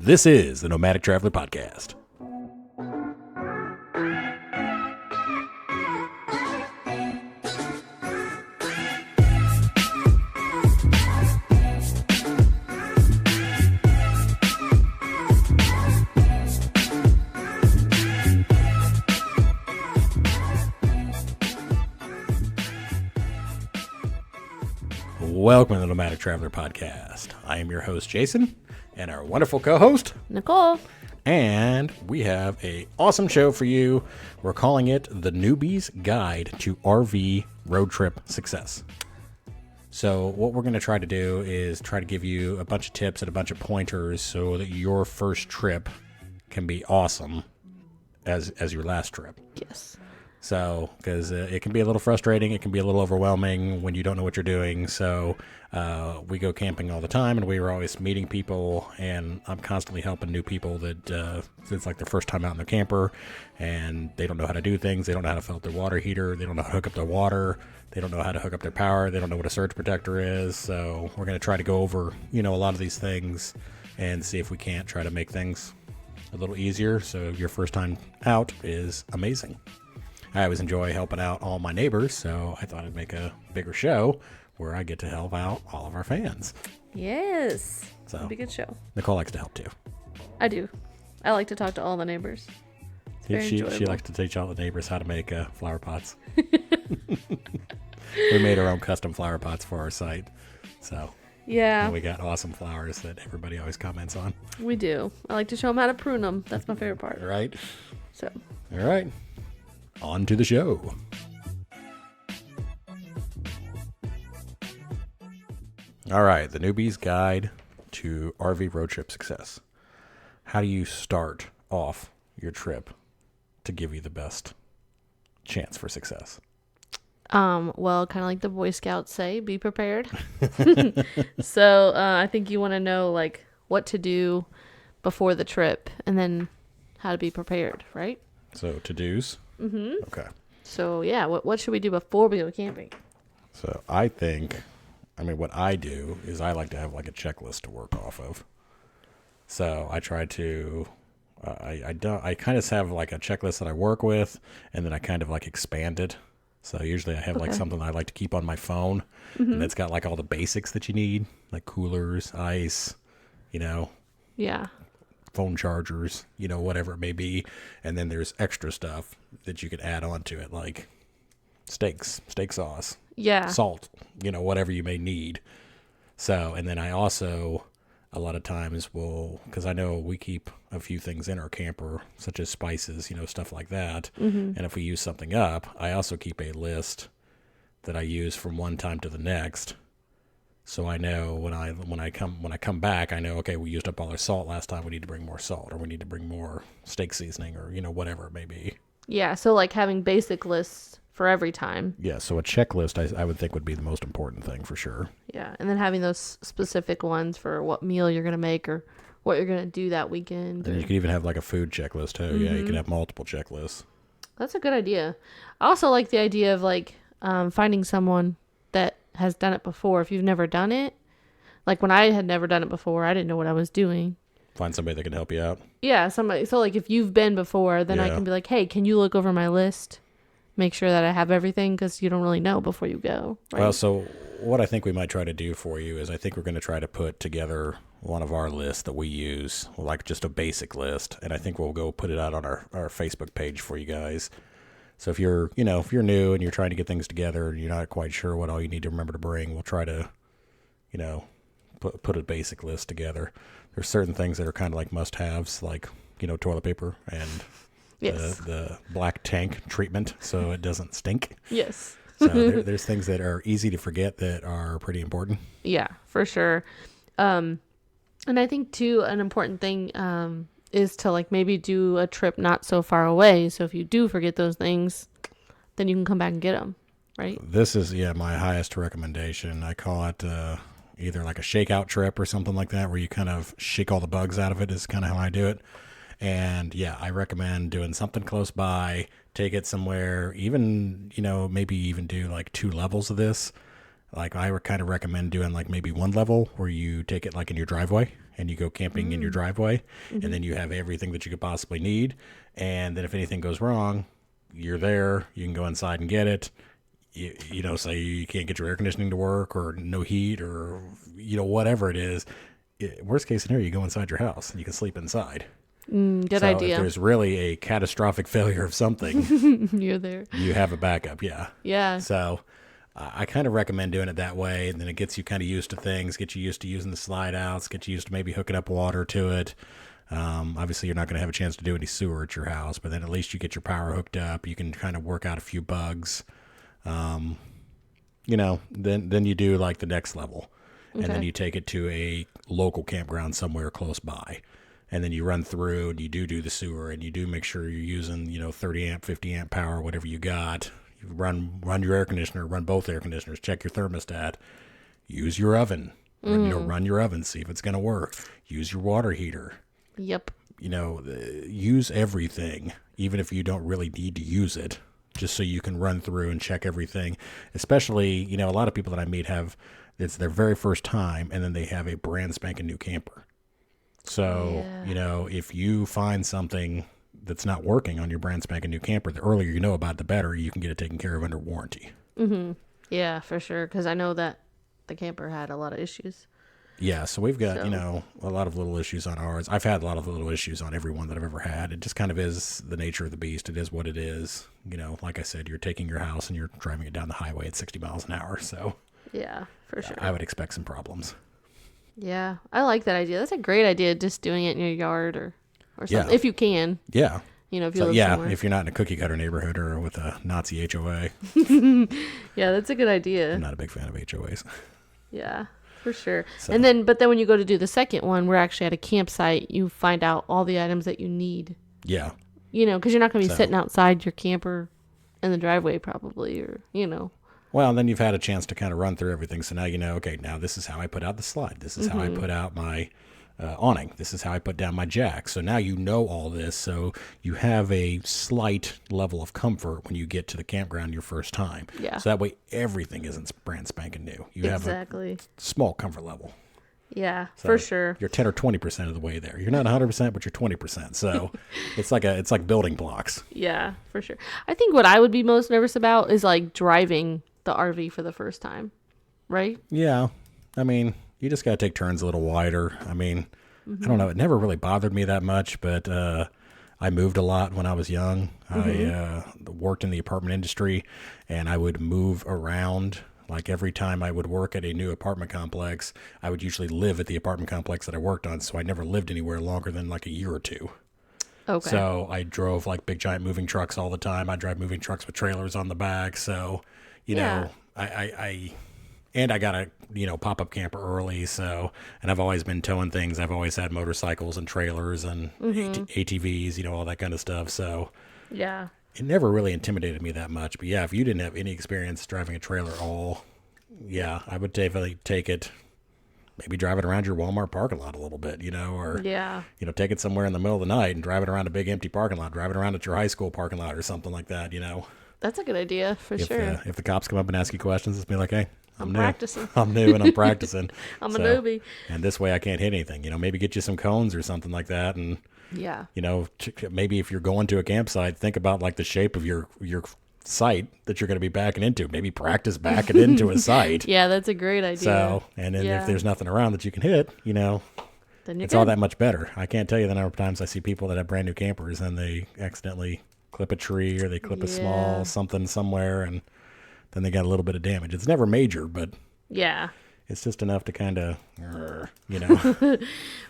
This is the Nomadic Traveler Podcast. Welcome to the Nomadic Traveler Podcast. I am your host, Jason, and our wonderful co-host, Nicole. And we have an awesome show for you. We're calling it the Newbies Guide to RV Road Trip Success. So what we're going to try to do is try to give you a bunch of tips and a bunch of pointers so that your first trip can be awesome as your last trip. Yes. So, because it can be a little frustrating, it can be a little overwhelming when you don't know what you're doing. So, we go camping all the time, and we were always meeting people, and I'm constantly helping new people that it's like their first time out in their camper, and they don't know how to do things. They don't know how to fill up their water heater. They don't know how to hook up their water. They don't know how to hook up their power. They don't know what a surge protector is. So, we're going to try to go over, a lot of these things and see if we can't try to make things a little easier. So, your first time out is amazing. I always enjoy helping out all my neighbors, so I thought I'd make a bigger show where I get to help out all of our fans. Yes. So It'll be a good show. Nicole likes to help too. I do. I like to talk to all the neighbors. It's very She enjoyable. likes to teach all the neighbors how to make flower pots. We made our own custom flower pots for our site. So Yeah, we got awesome flowers that everybody always comments on. we do. I like to show them how to prune them. That's my favorite part. Right? So, All right. On to the show. All right, the Newbie's Guide to RV Road Trip Success. How do you start off your trip to give you the best chance for success? well, kind of like the Boy Scouts say, be prepared. So, I think you want to know like what to do before the trip and then how to be prepared, right? So, to-dos? Mm-hmm. Okay. So, yeah, what should we do before we go camping? So, what I do is I like to have like a checklist to work off of. So, I try to, I kind of have like a checklist that I work with, and then I kind of like expand it. So, usually I have like something I like to keep on my phone, and it's got like all the basics that you need, like coolers, ice, Yeah. phone chargers, whatever it may be. And then there's extra stuff that you could add on to it, like steak sauce, Yeah. salt, whatever you may need. So, and then I also, a lot of times because I know we keep a few things in our camper, such as spices, stuff like that. Mm-hmm. And if we use something up, I also keep a list that I use from one time to the next. So I know when I come back, I know, okay, we used up all our salt last time. We need to bring more salt, or we need to bring more steak seasoning, or whatever it may be. Yeah, so like having basic lists for every time. Yeah, so a checklist I would think would be the most important thing for sure. Yeah, and then having those specific ones for what meal you're going to make or what you're going to do that weekend. And you could even have like a food checklist too. Mm-hmm. Yeah, you can have multiple checklists. That's a good idea. I also like the idea of like finding someone that has done it before. If you've never done it, like when I had never done it before, I didn't know what I was doing. Find somebody that can help you out. Yeah, somebody. So like if you've been before, then I can be like, hey, can you look over my list? Make sure that I have everything, because you don't really know before you go. Right? Well, so what I think we might try to do for you is I think we're going to try to put together one of our lists that we use, like just a basic list, and I think we'll go put it out on our Facebook page for you guys. So if you're new and you're trying to get things together and you're not quite sure what all you need to remember to bring, we'll try to, put a basic list together. There's certain things that are kind of like must-haves, like, toilet paper and yes. the black tank treatment so it doesn't stink. Yes. So there's things that are easy to forget that are pretty important. Yeah, for sure. And I think too, an important thing is to like maybe do a trip not so far away. So if you do forget those things, then you can come back and get them, right? This is, my highest recommendation. I call it either like a shakeout trip or something like that, where you kind of shake all the bugs out of it is kind of how I do it. And I recommend doing something close by, take it somewhere, even, maybe even do like 2 levels of this. Like I would kind of recommend doing like maybe 1 level where you take it like in your driveway and you go camping in your driveway, and then you have everything that you could possibly need. And then if anything goes wrong, you're there. You can go inside and get it. You know, say you can't get your air conditioning to work or no heat or, you know, whatever it is. Worst case scenario, you go inside your house and you can sleep inside. Good So idea. if there's really a catastrophic failure of something, You're there. you have a backup. Yeah. Yeah. So I kind of recommend doing it that way. And then it gets you kind of used to things, get you used to using the slide outs, get you used to maybe hooking up water to it. Obviously, you're not going to have a chance to do any sewer at your house, but then at least you get your power hooked up. You can kind of work out a few bugs. You know, then you do like the next level. And then you take it to a local campground somewhere close by. And then you run through and you do the sewer and you do make sure you're using, you know, 30 amp, 50 amp power, whatever you got. You run your air conditioner, run both air conditioners, check your thermostat, use your oven, you know, run your oven, see if it's going to work. Use your water heater. Yep. You know, use everything, even if you don't really need to use it, just so you can run through and check everything. Especially, you know, a lot of people that I meet it's their very first time and then they have a brand spanking new camper. So, you know, if you find something that's not working on your brand spanking new camper, the earlier you know about it, the better. You can get it taken care of under warranty. Yeah, for sure. Because I know that the camper had a lot of issues. Yeah, so we've got, you know, a lot of little issues on ours. I've had a lot of little issues on every one that I've ever had. It just kind of is the nature of the beast. It is what it is. You know, like I said, you're taking your house and you're driving it down the highway at 60 miles an hour. So Yeah, for sure. I would expect some problems. Yeah, I like that idea. That's a great idea, just doing it in your yard or something, Yeah. if you can. Yeah. You know, if you So, live yeah, somewhere. if you're not in a cookie cutter neighborhood or with a Nazi HOA, Yeah, that's a good idea. I'm not a big fan of HOAs. Yeah, for sure. So- But then when you go to do the second one, we're actually at a campsite. You find out all the items that you need. Yeah. You know, because you're not going to be So- sitting outside your camper in the driveway probably, or, you know. Well, then you've had a chance to kind of run through everything. So now you know, okay, now this is how I put out the slide. This is how I put out my awning. This is how I put down my jack. So now you know all this. So you have a slight level of comfort when you get to the campground your first time. Yeah. So that way everything isn't brand spanking new. You Exactly. have a small comfort level. Yeah, So for sure. You're 10 or 20% of the way there. You're not 100%, but you're 20%. So it's like building blocks. Yeah, for sure. I think what I would be most nervous about is like driving the RV for the first time, right? Yeah. I mean, you just got to take turns a little wider. I mean, I don't know. It never really bothered me that much, but I moved a lot when I was young. I worked in the apartment industry, and I would move around. Like every time I would work at a new apartment complex, I would usually live at the apartment complex that I worked on. So I never lived anywhere longer than like a year or two. Okay. So I drove like big giant moving trucks all the time. I drive moving trucks with trailers on the back. So, you know, I got a, you know, pop-up camper early. So, and I've always been towing things. I've always had motorcycles and trailers and ATVs, you know, all that kind of stuff. So Yeah. it never really intimidated me that much. But yeah, if you didn't have any experience driving a trailer at all, yeah, I would definitely take it. Maybe drive it around your Walmart parking lot a little bit, you know, or, Yeah. you know, take it somewhere in the middle of the night and drive it around a big empty parking lot, drive it around at your high school parking lot or something like that, you know. That's a good idea for If, sure. if the cops come up and ask you questions, just be like, hey, I'm new. practicing. I'm new and I'm practicing. I'm a newbie. And this way I can't hit anything, you know, maybe get you some cones or something like that. And, Yeah. you know, maybe if you're going to a campsite, think about like the shape of your site that you're going to be backing into. Maybe practice backing into a site. Yeah, that's a great idea. So, and then Yeah. if there's nothing around that you can hit, you know, then you're it's good. all that much better. I can't tell you the number of times I see people that have brand new campers and they accidentally clip a tree or they clip a small Yeah. something somewhere and then they got a little bit of damage. It's never major, but Yeah. it's just enough to kind of, you know.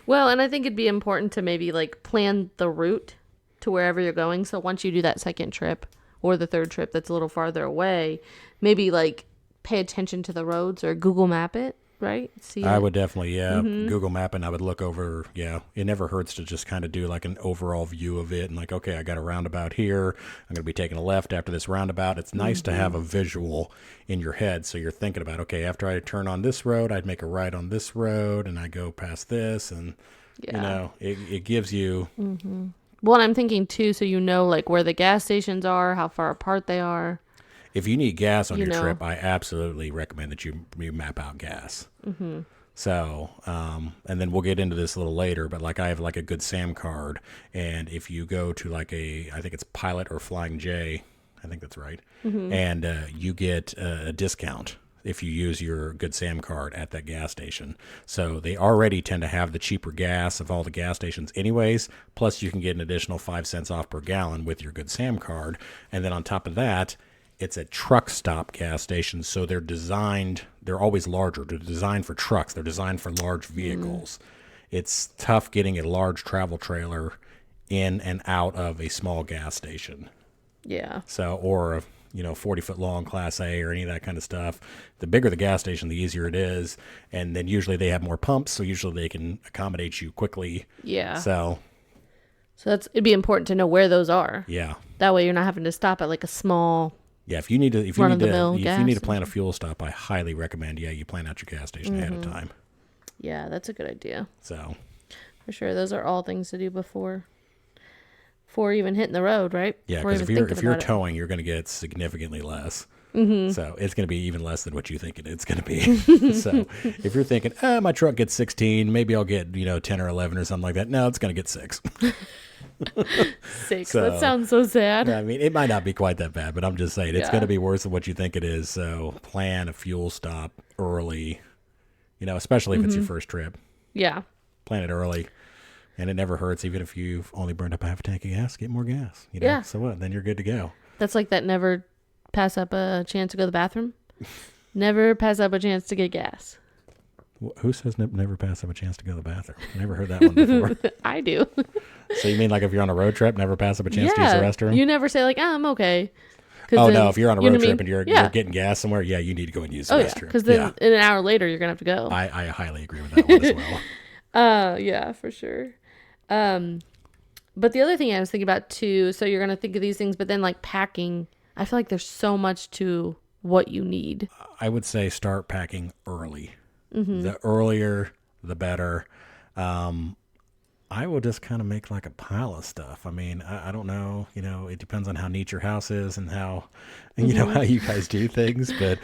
Well, and I think it'd be important to maybe like plan the route to wherever you're going. So once you do that second trip or the third trip that's a little farther away, maybe like pay attention to the roads or Google map it, right? See I it. would definitely, Google Map, and I would look over, it never hurts to just kind of do like an overall view of it and like, okay, I got a roundabout here. I'm going to be taking a left after this roundabout. It's nice to have a visual in your head. So you're thinking about, okay, after I turn on this road, I'd make a right on this road and I go past this. And, you know, it gives you, Well, and I'm thinking too, so you know like where the gas stations are, how far apart they are. if you need gas on You your know. trip, I absolutely recommend that you map out gas. So, and then we'll get into this a little later, but like I have like a Good Sam card, and if you go to like I think it's Pilot or Flying J, I think that's right, and you get a discount if you use your Good Sam card at that gas station. So they already tend to have the cheaper gas of all the gas stations anyways, plus you can get an additional 5 cents off per gallon with your Good Sam card. And then on top of that, it's a truck stop gas station, so they're always larger. They're designed for trucks. They're designed for large vehicles. It's tough getting a large travel trailer in and out of a small gas station. Yeah. So, or a 40-foot long Class A or any of that kind of stuff. The bigger the gas station, the easier it is. And then usually they have more pumps, so usually they can accommodate you quickly. Yeah. So it'd be important to know where those are. Yeah. That way you're not having to stop at like a small. Yeah, if you need to gas. plan a fuel stop, I highly recommend you plan out your gas station ahead of time. Yeah, that's a good idea. So for sure, those are all things to do before even hitting the road, right? Yeah, because if you're towing, you're going to get significantly less. So it's going to be even less than what you think it's going to be. So if you're thinking, my truck gets 16, maybe I'll get 10 or 11 or something like that. No, it's going to get 6. 6. That sounds so sad. I mean, it might not be quite that bad, but I'm just saying it's going to be worse than what you think it is. So plan a fuel stop early, especially if it's your first trip. Yeah. Plan it early. And it never hurts, even if you've only burned up half a tank of gas, get more gas. Yeah. So what? Then you're good to go. That's like that never pass up a chance to go to the bathroom. Never pass up a chance to get gas. Who says never pass up a chance to go to the bathroom? I never heard that one before. I do. So you mean like if you're on a road trip, never pass up a chance to use the restroom? You never say like, I'm okay. Oh, no, if you're on a road trip and you're getting gas somewhere, you need to go and use the restroom. Because then in an hour later, you're going to have to go. I highly agree with that one as well. Yeah, for sure. But the other thing I was thinking about too, so you're going to think of these things, but then like packing, I feel like there's so much to what you need. I would say start packing early. The earlier, the better. I will just kind of make like a pile of stuff. I mean, I don't know, it depends on how neat your house is and how, how you guys do things, but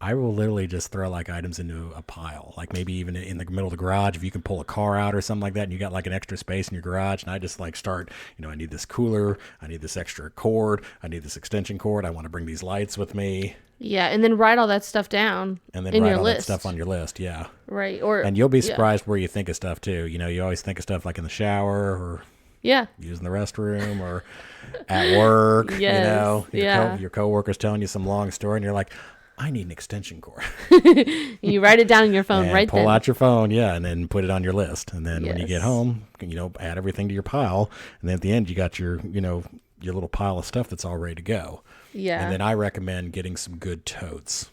I will literally just throw like items into a pile, like maybe even in the middle of the garage, if you can pull a car out or something like that and you got like an extra space in your garage. And I just like start, I need this cooler. I need this extra cord. I need this extension cord. I want to bring these lights with me. Yeah. And then write all that stuff down and then in write your all list. that stuff on your list. Yeah. Right. And you'll be surprised where you think of stuff too. You always think of stuff like in the shower or using the restroom or at work, your coworker's telling you some long story and you're like, I need an extension cord. You write it down on your phone and right pull then. out your phone, and then put it on your list. And then when you get home, add everything to your pile. And then at the end, you got your little pile of stuff that's all ready to go. Yeah. And then I recommend getting some good totes.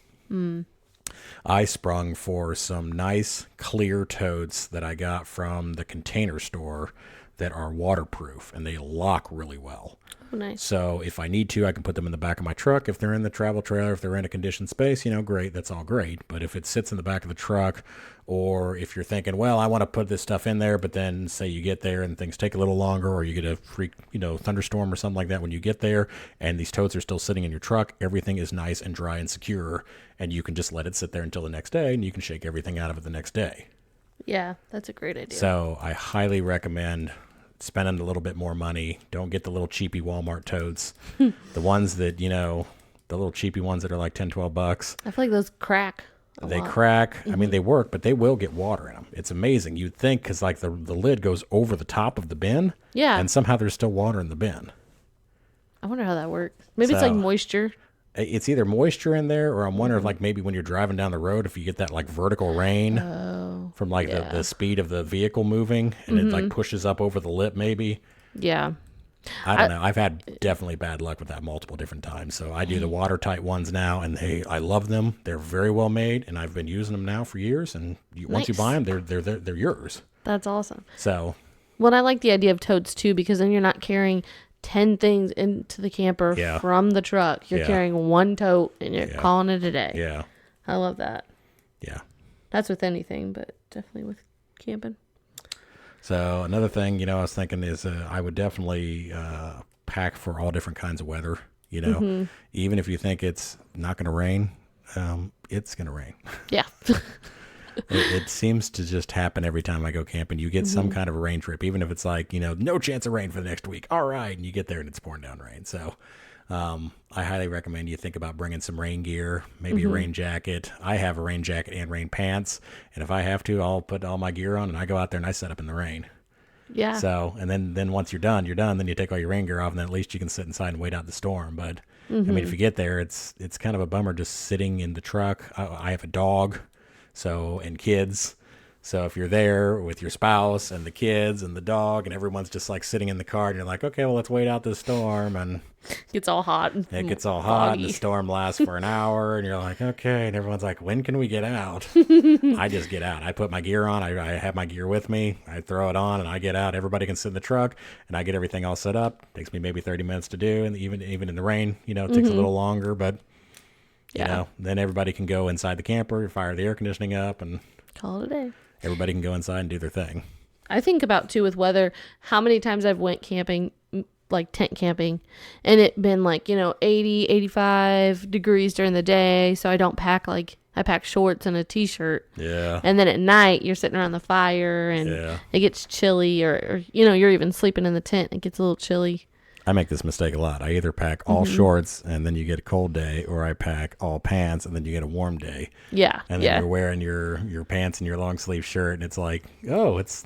I sprung for some nice clear totes that I got from the Container Store that are waterproof and they lock really well. Oh, nice. So if I need to, I can put them in the back of my truck. If they're in the travel trailer, if they're in a conditioned space, great. That's all great. But if it sits in the back of the truck, or if you're thinking, well, I want to put this stuff in there, but then say you get there and things take a little longer, or you get a freak, thunderstorm or something like that when you get there, and these totes are still sitting in your truck, everything is nice and dry and secure, and you can just let it sit there until the next day, and you can shake everything out of it the next day. Yeah, that's a great idea. So I highly recommend spending a little bit more money. Don't get the little cheapy Walmart totes. The ones that, the little cheapy ones that are like $10-12. I feel like those crack. They crack. I mean, they work, but they will get water in them. It's amazing. You'd think because like the lid goes over the top of the bin. Yeah. And somehow there's still water in the bin. I wonder how that works. Maybe it's like moisture. It's either moisture in there, or I'm wondering if like maybe when you're driving down the road, if you get that like vertical rain from like the speed of the vehicle moving and it like pushes up over the lip maybe. Yeah. I don't know. I've had definitely bad luck with that multiple different times. So I do the watertight ones now, and I love them. They're very well made, and I've been using them now for years. And once you buy them, they're yours. That's awesome. So, well, I like the idea of totes too, because then you're not carrying 10 things into the camper from the truck. You're carrying one tote, and you're calling it a day. Yeah, I love that. Yeah, that's with anything, but definitely with camping. So another thing, I was thinking is I would definitely pack for all different kinds of weather. Even if you think it's not going to rain, it's going to rain. Yeah. It seems to just happen every time I go camping. You get some kind of a rain trip, even if it's like, no chance of rain for the next week. All right. And you get there and it's pouring down rain. So I highly recommend you think about bringing some rain gear, maybe a rain jacket. I have a rain jacket and rain pants. And if I have to, I'll put all my gear on and I go out there and I set up in the rain. Yeah. So, and then once you're done. Then you take all your rain gear off and then at least you can sit inside and wait out the storm. But I mean, if you get there, it's kind of a bummer just sitting in the truck. I have a dog, and kids. So if you're there with your spouse and the kids and the dog and everyone's just like sitting in the car and you're like, okay, well, let's wait out this storm. And Gets all hot. it gets all hot and the foggy. storm lasts for an hour and you're like, okay. And everyone's like, when can we get out? I just get out. I put my gear on. I have my gear with me. I throw it on and I get out. Everybody can sit in the truck and I get everything all set up. Takes me maybe 30 minutes to do. And even in the rain, it takes a little longer, but then everybody can go inside the camper, fire the air conditioning up and Call it a day. everybody can go inside and do their thing. I think about too with weather, how many times I've went camping, like tent camping, and it been like, 80, 85 degrees during the day. So I don't pack I pack shorts and a t-shirt. Yeah. And then at night you're sitting around the fire and it gets chilly or you're even sleeping in the tent. It gets a little chilly. I make this mistake a lot. I either pack all shorts and then you get a cold day, or I pack all pants and then you get a warm day. Yeah. And then you're wearing your pants and your long sleeve shirt, and it's like, oh, it's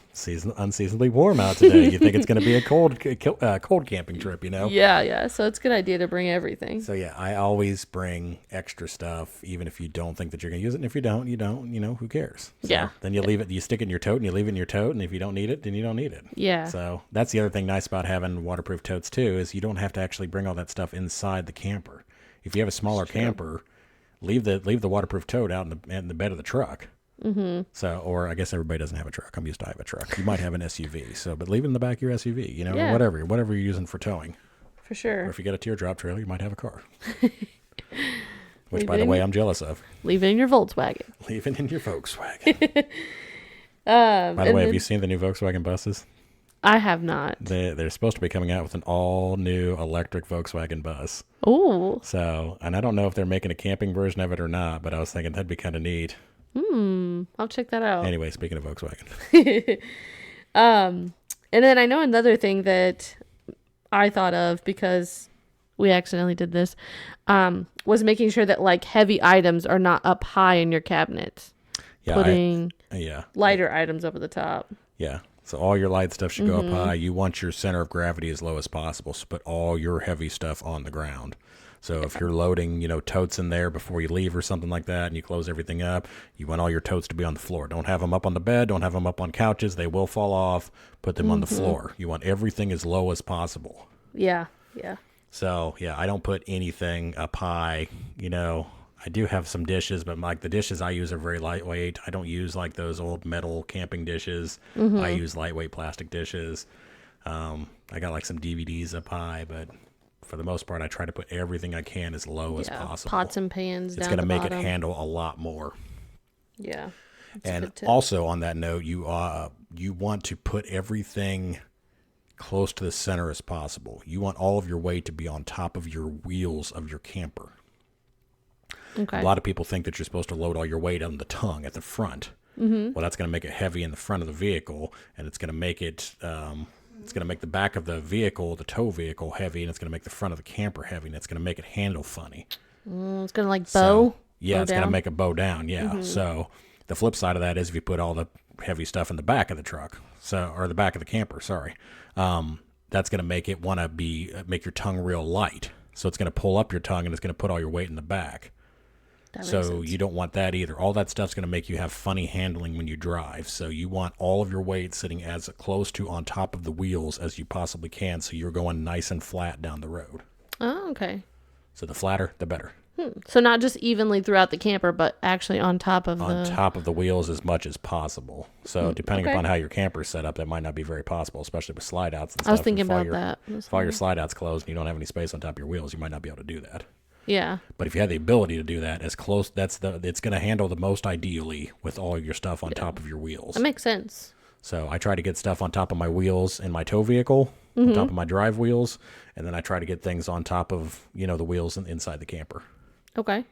unseasonably warm out today. You think it's going to be a cold camping trip, Yeah. So it's a good idea to bring everything. So yeah, I always bring extra stuff, even if you don't think that you're going to use it. And if you don't, you don't. Who cares? So Yeah. Then you leave it. You stick it in your tote, and you leave it in your tote. And if you don't need it, then you don't need it. Yeah. So that's the other thing nice about having waterproof totes too, is you don't have to actually bring all that stuff inside the camper. If you have a smaller camper, leave the waterproof tote out in the bed of the truck. Mm-hmm. So, or I guess everybody doesn't have a truck. I'm used to have a truck. You might have an SUV. So, but leave it in the back of your SUV. Or whatever you're using for towing. For sure. Or if you get a teardrop trailer, you might have a car. Which, by the way, I'm jealous of. Leave it in your Volkswagen. Leave it in your Volkswagen. By the way, have you seen the new Volkswagen buses? I have not. They're supposed to be coming out with an all-new electric Volkswagen bus. Oh. So, and I don't know if they're making a camping version of it or not, but I was thinking that'd be kind of neat. I'll check that out. Anyway, speaking of Volkswagen. And then I know another thing that I thought of, because we accidentally did this, was making sure that heavy items are not up high in your cabinets. Yeah, Putting lighter items up at the top. Yeah. So all your light stuff should go up high. You want your center of gravity as low as possible. So put all your heavy stuff on the ground. So if you're loading, totes in there before you leave or something like that, and you close everything up, you want all your totes to be on the floor. Don't have them up on the bed. Don't have them up on couches. They will fall off. Put them on the floor. You want everything as low as possible. Yeah. So, I don't put anything up high. I do have some dishes, but the dishes I use are very lightweight. I don't use those old metal camping dishes. I use lightweight plastic dishes. I got some DVDs up high, but for the most part, I try to put everything I can as low as possible. Pots and pans. It's going to make it handle a lot more. Yeah. And also on that note, you want to put everything close to the center as possible. You want all of your weight to be on top of your wheels of your camper. Okay. A lot of people think that you're supposed to load all your weight on the tongue at the front. Well, that's going to make it heavy in the front of the vehicle, and it's going to make it, it's going to make the back of the vehicle, the tow vehicle, heavy, and it's going to make the front of the camper heavy, and it's going to make it handle funny. It's going to bow? So, yeah, it's going to make it bow down, yeah. So the flip side of that is if you put all the heavy stuff in the back of the truck, or the back of the camper, sorry, that's going to make it want to make your tongue real light. So it's going to pull up your tongue, and it's going to put all your weight in the back. So you don't want that either. All that stuff's going to make you have funny handling when you drive. So you want all of your weight sitting as close to on top of the wheels as you possibly can, so you're going nice and flat down the road. Oh, okay. So the flatter, the better. So not just evenly throughout the camper, but actually on top of the wheels as much as possible. So depending upon how your camper is set up, that might not be very possible, especially with slide outs and stuff. I was thinking about that. If all your slide outs closed and you don't have any space on top of your wheels, you might not be able to do that. Yeah. But if you have the ability to do that as close, it's going to handle the most ideally with all your stuff on top of your wheels. That makes sense. So I try to get stuff on top of my wheels in my tow vehicle, on top of my drive wheels, and then I try to get things on top of, the wheels inside the camper. Okay.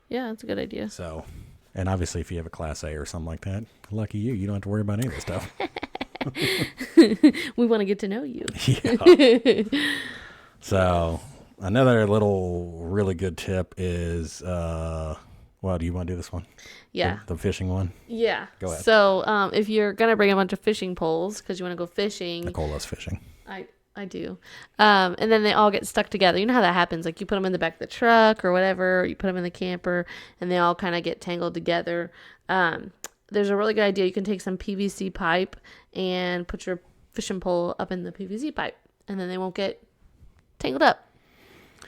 Yeah, that's a good idea. So And obviously, if you have a Class A or something like that, lucky you. You don't have to worry about any of this stuff. We want to get to know you. Yeah. So another little really good tip is, well, do you want to do this one? Yeah. The fishing one? Yeah. Go ahead. So if you're going to bring a bunch of fishing poles because you want to go fishing. Nicole loves fishing. I do. And then they all get stuck together. You know how that happens? Like you put them in the back of the truck or whatever, you put them in the camper, and they all kind of get tangled together. There's a really good idea. You can take some PVC pipe and put your fishing pole up in the PVC pipe, and then they won't get tangled up.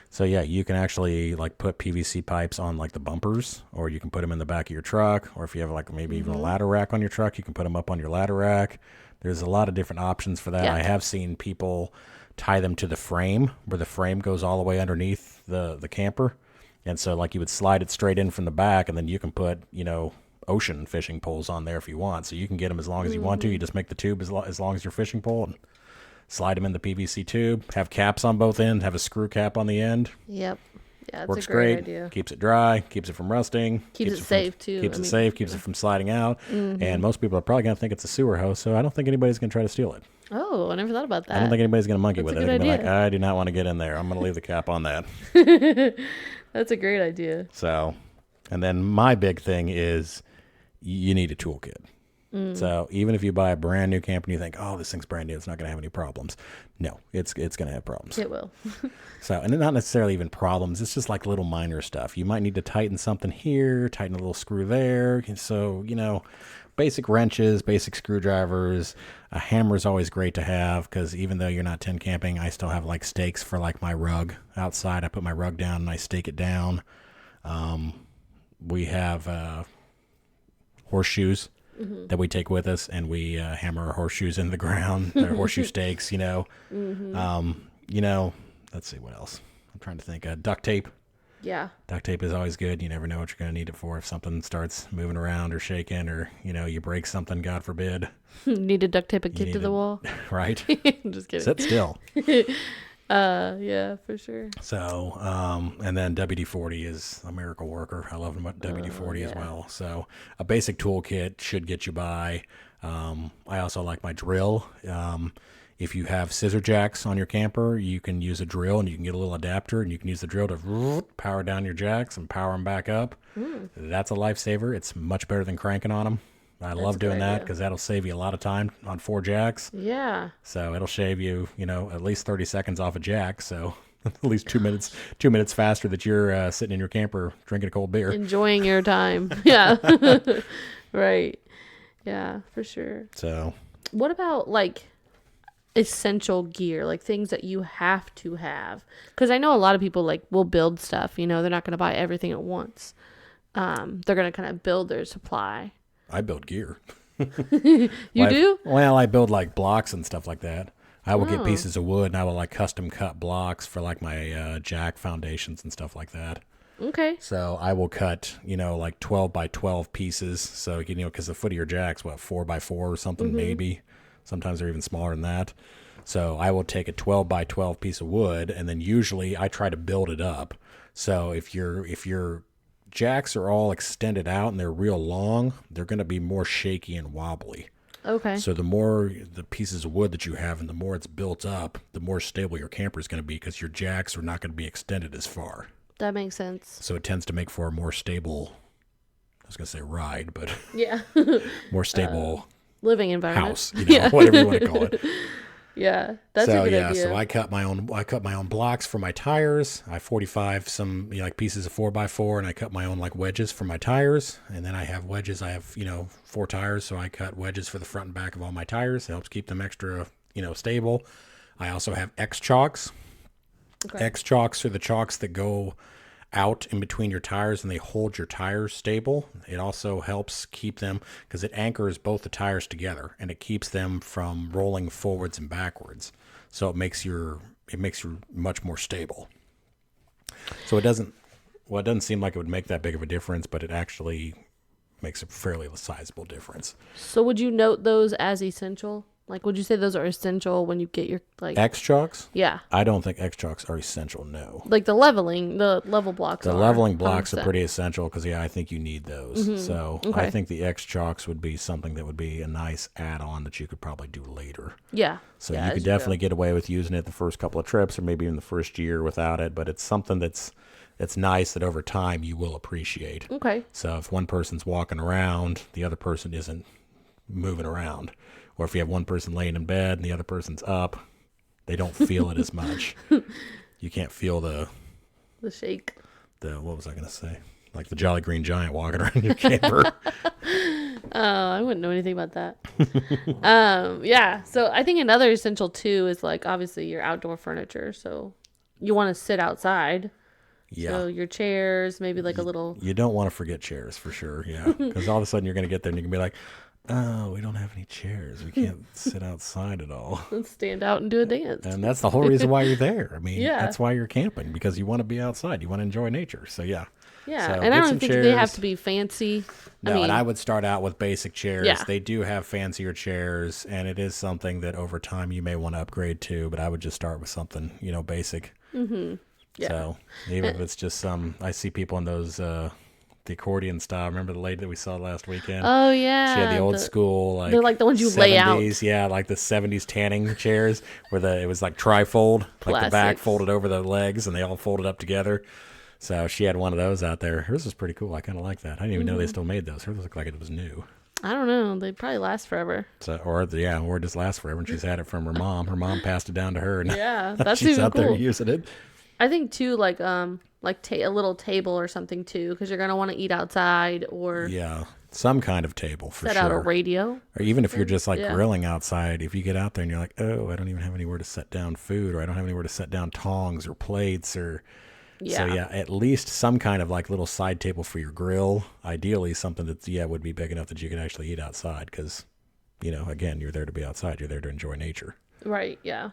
So yeah, you can actually like put PVC pipes on like the bumpers, or you can put them in the back of your truck, or if you have like maybe even a ladder rack on your truck, you can put them up on your ladder rack. There's a lot of different options for that. Yeah. I have seen people tie them to the frame, where the frame goes all the way underneath the camper. And so like you would slide it straight in from the back, and then you can put, ocean fishing poles on there if you want. So you can get them as long as you want to. You just make the tube as long as your fishing pole and slide them in the PVC tube. Have caps on both ends. Have a screw cap on the end. Yep. Yeah, it's Works a great great. idea. Keeps it dry. Keeps it from rusting. Keeps it safe, too. Keeps it safe. Keeps it from sliding out. And most people are probably going to think it's a sewer hose, so I don't think anybody's going to try to steal it. Oh, I never thought about that. I don't think anybody's going to monkey with it. a They're good going to be like, idea. I do not want to get in there. I'm going to leave the cap on that. That's a great idea. So, and then my big thing is you need a toolkit. So even if you buy a brand new camper and you think, oh, this thing's brand new, it's not going to have any problems. No, it's going to have problems. It will. So, and not necessarily even problems. It's just like little minor stuff. You might need to tighten something here, tighten a little screw there. And so, basic wrenches, basic screwdrivers. A hammer is always great to have because even though you're not tent camping, I still have like stakes for like my rug outside. I put my rug down and I stake it down. We have horseshoes that we take with us, and we hammer our horseshoes in the ground. They're horseshoe stakes, Let's see what else. I'm trying to think. Duct tape. Yeah. Duct tape is always good. You never know what you're going to need it for if something starts moving around or shaking, or you break something, God forbid. Need to duct tape a kid to the wall. Right. I'm just kidding. Sit still. Yeah, for sure. So, and then WD-40 is a miracle worker. I love WD-40 as well. So a basic toolkit should get you by. I also like my drill. If you have scissor jacks on your camper, you can use a drill, and you can get a little adapter, and you can use the drill to power down your jacks and power them back up. That's a lifesaver. It's much better than cranking on them. I love doing that because that'll save you a lot of time on 4 jacks. Yeah. So it'll shave you, at least 30 seconds off a jack. So at least 2 minutes faster that you're sitting in your camper drinking a cold beer. Enjoying your time. Yeah. Right. Yeah, for sure. So what about like essential gear, like things that you have to have? Because I know a lot of people like will build stuff, they're not going to buy everything at once. They're going to kind of build their supply. I build gear. You do? Well, I build like blocks and stuff like that. I will get pieces of wood, and I will like custom cut blocks for like my jack foundations and stuff like that. Okay. So I will cut, like 12 by 12 pieces. So, because the foot of your jack's 4 by 4 or something, maybe. Sometimes they're even smaller than that. So I will take a 12 by 12 piece of wood, and then usually I try to build it up. So if your jacks are all extended out and they're real long, they're going to be more shaky and wobbly. Okay. So the more the pieces of wood that you have and the more it's built up, the more stable your camper is going to be because your jacks are not going to be extended as far. That makes sense. So it tends to make for a more stable, I was going to say ride, but Yeah. more stable Living environment. house, whatever you want to call it. Yeah, that's a good idea. So I cut my own blocks for my tires. I 45 some like pieces of 4x4, and I cut my own like wedges for my tires. And then I have wedges. I have 4 tires, so I cut wedges for the front and back of all my tires. It helps keep them extra stable. I also have X chocks. Okay. X chocks are the chocks that go out in between your tires and they hold your tires stable. It also helps keep them because it anchors both the tires together and it keeps them from rolling forwards and backwards. So it makes you much more stable. So it doesn't seem like it would make that big of a difference, but it actually makes a fairly sizable difference. So would you note those as essential? Like, would you say those are essential when you get your, like... X chalks? Yeah. I don't think X chalks are essential, no. Like the level blocks The are. leveling blocks 100%. are pretty essential because, I think you need those. So Okay. I think the X chalks would be something that would be a nice add-on that you could probably do later. Yeah. So yeah, you could definitely get away with using it the first couple of trips or maybe even the first year without it, but it's something that's nice that over time you will appreciate. Okay. So if one person's walking around, the other person isn't moving around. Or if you have one person laying in bed and the other person's up, they don't feel it as much. You can't feel the shake. What was I going to say? Like the Jolly Green Giant walking around your camper. I wouldn't know anything about that. Yeah. So I think another essential too is like obviously your outdoor furniture. So you want to sit outside. Yeah. So your chairs, maybe like a little... You don't want to forget chairs for sure. Yeah. Because all of a sudden you're going to get there and you can be like, oh, we don't have any chairs. We can't sit outside at all. Let's stand out and do a dance. And that's the whole reason why you're there. I mean, Yeah. that's why you're camping, because you want to be outside. You want to enjoy nature. So, yeah. Yeah. So And get I some don't think chairs. they have to be fancy. No, and I would start out with basic chairs. Yeah. They do have fancier chairs, and it is something that over time you may want to upgrade to, but I would just start with something, basic. Mm-hmm. Yeah. So even if it's just I see people in those, the accordion style. Remember the lady that we saw last weekend? Oh, yeah. She had the old school, like... They're like the ones you 70s, lay out. Yeah, like the 70s tanning chairs where it was like tri-fold, like the back Classics. folded over the legs and they all folded up together. So she had one of those out there. Hers was pretty cool. I kind of like that. I didn't even know they still made those. Hers looked like it was new. I don't know. They probably last forever. So, or it just lasts forever. And she's had it from her mom. Her mom passed it down to her. And Yeah, that's she's even out there cool. using it. I think too, like a little table or something too, because you're gonna want to eat outside or Yeah, some kind of table for set sure. out a radio. Or even if you're just like Yeah. grilling outside, if you get out there and you're like, oh, I don't even have anywhere to set down food, or I don't have anywhere to set down tongs or plates, or Yeah. so at least some kind of like little side table for your grill. Ideally, something that would be big enough that you can actually eat outside, because again, you're there to be outside. You're there to enjoy nature. Right. Yeah.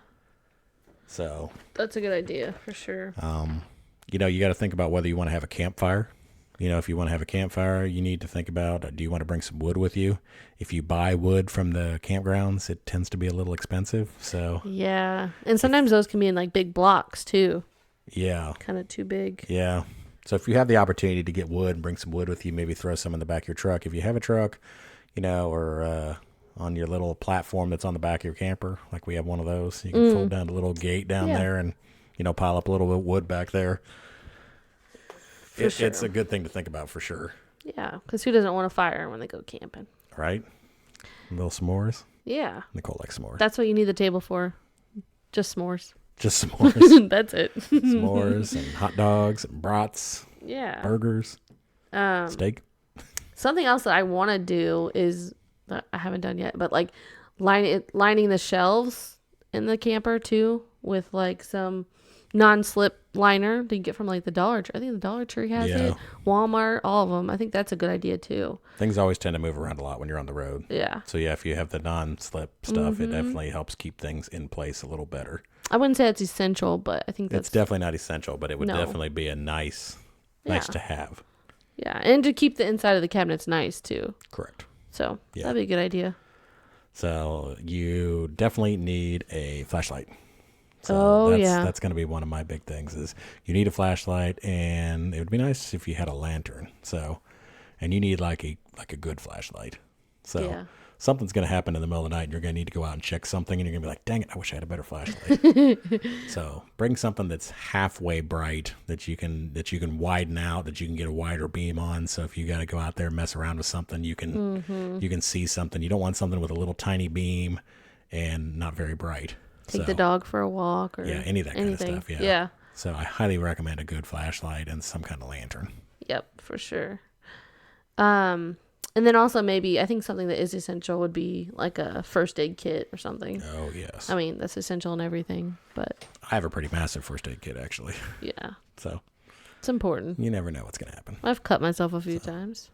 So That's a good idea for sure. you got to think about whether you want to have a campfire. If you want to have a campfire, you need to think about, do you want to bring some wood with you? If you buy wood from the campgrounds, it tends to be a little expensive. So Yeah, and sometimes those can be in like big blocks too. yeah, Kind of too big. yeah. So if you have the opportunity to get wood and bring some wood with you, maybe throw some in the back of your truck. If you have a truck, or on your little platform that's on the back of your camper, like we have one of those, you can fold down the little gate down there and, pile up a little bit of wood back there. It's a good thing to think about for sure. Yeah, because who doesn't want a fire when they go camping? Right? Little s'mores. Yeah, Nicole likes s'mores. that's what you need the table for. Just s'mores. Just s'mores. That's it. S'mores and hot dogs and brats, Yeah. burgers, steak. Something else that I want to do is that I haven't done yet, but like lining the shelves in the camper too with like some non-slip liner that you get from like the Dollar Tree. I think the Dollar Tree has it. Walmart, all of them. I think that's a good idea too. Things always tend to move around a lot when you're on the road. Yeah. So if you have the non-slip stuff, it definitely helps keep things in place a little better. I wouldn't say it's essential, but I think that's It's definitely not essential, but it would No. definitely be a nice Yeah. to have. yeah, and to keep the inside of the cabinets nice too. Correct. So Yeah. that'd be a good idea. So you definitely need a flashlight. So that's going to be one of my big things is you need a flashlight, and it would be nice if you had a lantern. So, and you need like a good flashlight. So Yeah. something's going to happen in the middle of the night and you're going to need to go out and check something, and you're going to be like, dang it, I wish I had a better flashlight. So bring something that's halfway bright that you can widen out, that you can get a wider beam on. So if you got to go out there and mess around with something, you can see something. You don't want something with a little tiny beam and not very bright. Take the dog for a walk or any of that kind of stuff. Yeah. Yeah. So I highly recommend a good flashlight and some kind of lantern. Yep, for sure. And then also maybe I think something that is essential would be like a first aid kit or something. Oh, yes. I mean, that's essential in everything, but I have a pretty massive first aid kit, actually. yeah, So it's important. you never know what's going to happen. I've cut myself a few times.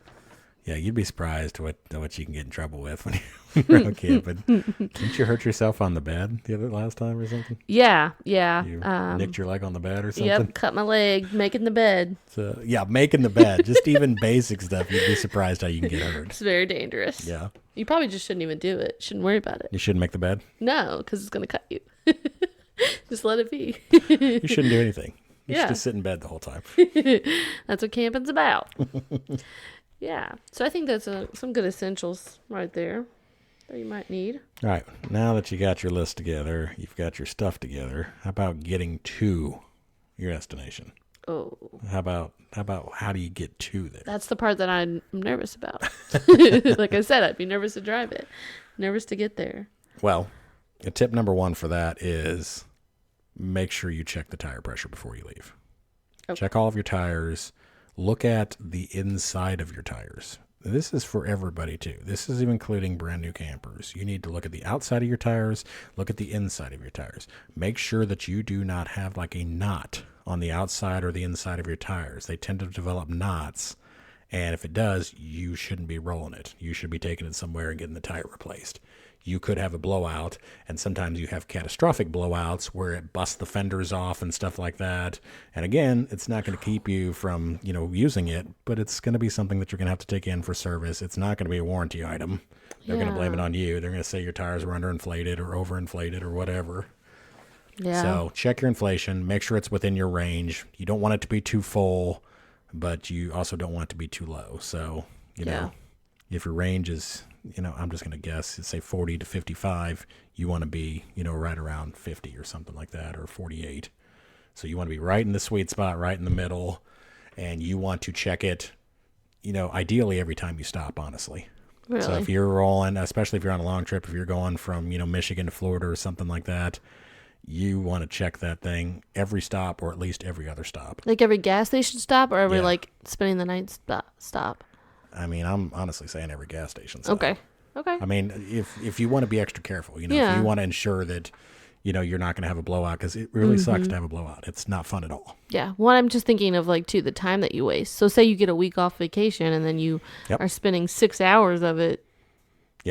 Yeah, you'd be surprised what you can get in trouble with when you're out camping. Didn't you hurt yourself on the bed the last time or something? Yeah. You nicked your leg on the bed or something? Yep, cut my leg making the bed. So, yeah, making the bed. Just even basic stuff. You'd be surprised how you can get hurt. It's very dangerous. Yeah. You probably just shouldn't even do it. Shouldn't worry about it. You shouldn't make the bed? No, because it's going to cut you. Just let it be. You shouldn't do anything. You should just sit in bed the whole time. That's what camping's about. Yeah. So I think that's some good essentials right there that you might need. All right. Now that you got your list together, you've got your stuff together, how about getting to your destination? Oh. How about how do you get to there? That's the part that I'm nervous about. Like I said, I'd be nervous to drive it. Nervous to get there. Well, tip number 1 for that is make sure you check the tire pressure before you leave. Okay. Check all of your tires. Look at the inside of your tires. This is for everybody too. This is including brand new campers. You need to look at the outside of your tires, look at the inside of your tires. Make sure that you do not have like a knot on the outside or the inside of your tires. They tend to develop knots, and if it does, you shouldn't be rolling it. You should be taking it somewhere and getting the tire replaced. You could have a blowout, and sometimes you have catastrophic blowouts where it busts the fenders off and stuff like that. And again, it's not going to keep you from, using it, but it's going to be something that you're going to have to take in for service. It's not going to be a warranty item. They're going to blame it on you. They're going to say your tires were underinflated or overinflated or whatever. Yeah. So check your inflation. Make sure it's within your range. You don't want it to be too full, but you also don't want it to be too low. So, if your range is... I'm just going to guess, say 40 to 55, you want to be, right around 50 or something like that, or 48. So you want to be right in the sweet spot, right in the middle, and you want to check it, ideally every time you stop, honestly. Really? So if you're rolling, especially if you're on a long trip, if you're going from, Michigan to Florida or something like that, you want to check that thing every stop or at least every other stop. Like every gas station stop or every, spending the night stop? I mean, I'm honestly saying every gas station stop. Okay. I mean, if you want to be extra careful, if you want to ensure that, you're not going to have a blowout, because it really sucks to have a blowout. It's not fun at all. Yeah. Well, I'm just thinking of too, the time that you waste. So say you get a week off vacation and then you are spending 6 hours of it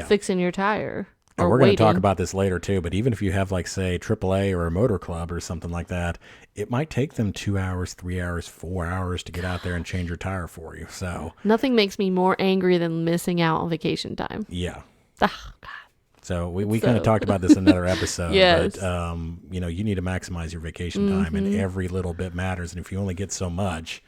fixing your tire. And we're going to talk about this later too, but even if you have say AAA or a motor club or something like that, it might take them 2 hours, 3 hours, 4 hours to get out there and change your tire for you. So nothing makes me more angry than missing out on vacation time. Yeah. Oh, God. So we kind of talked about this in another episode. Yes. But, you need to maximize your vacation time, and every little bit matters. And if you only get so much,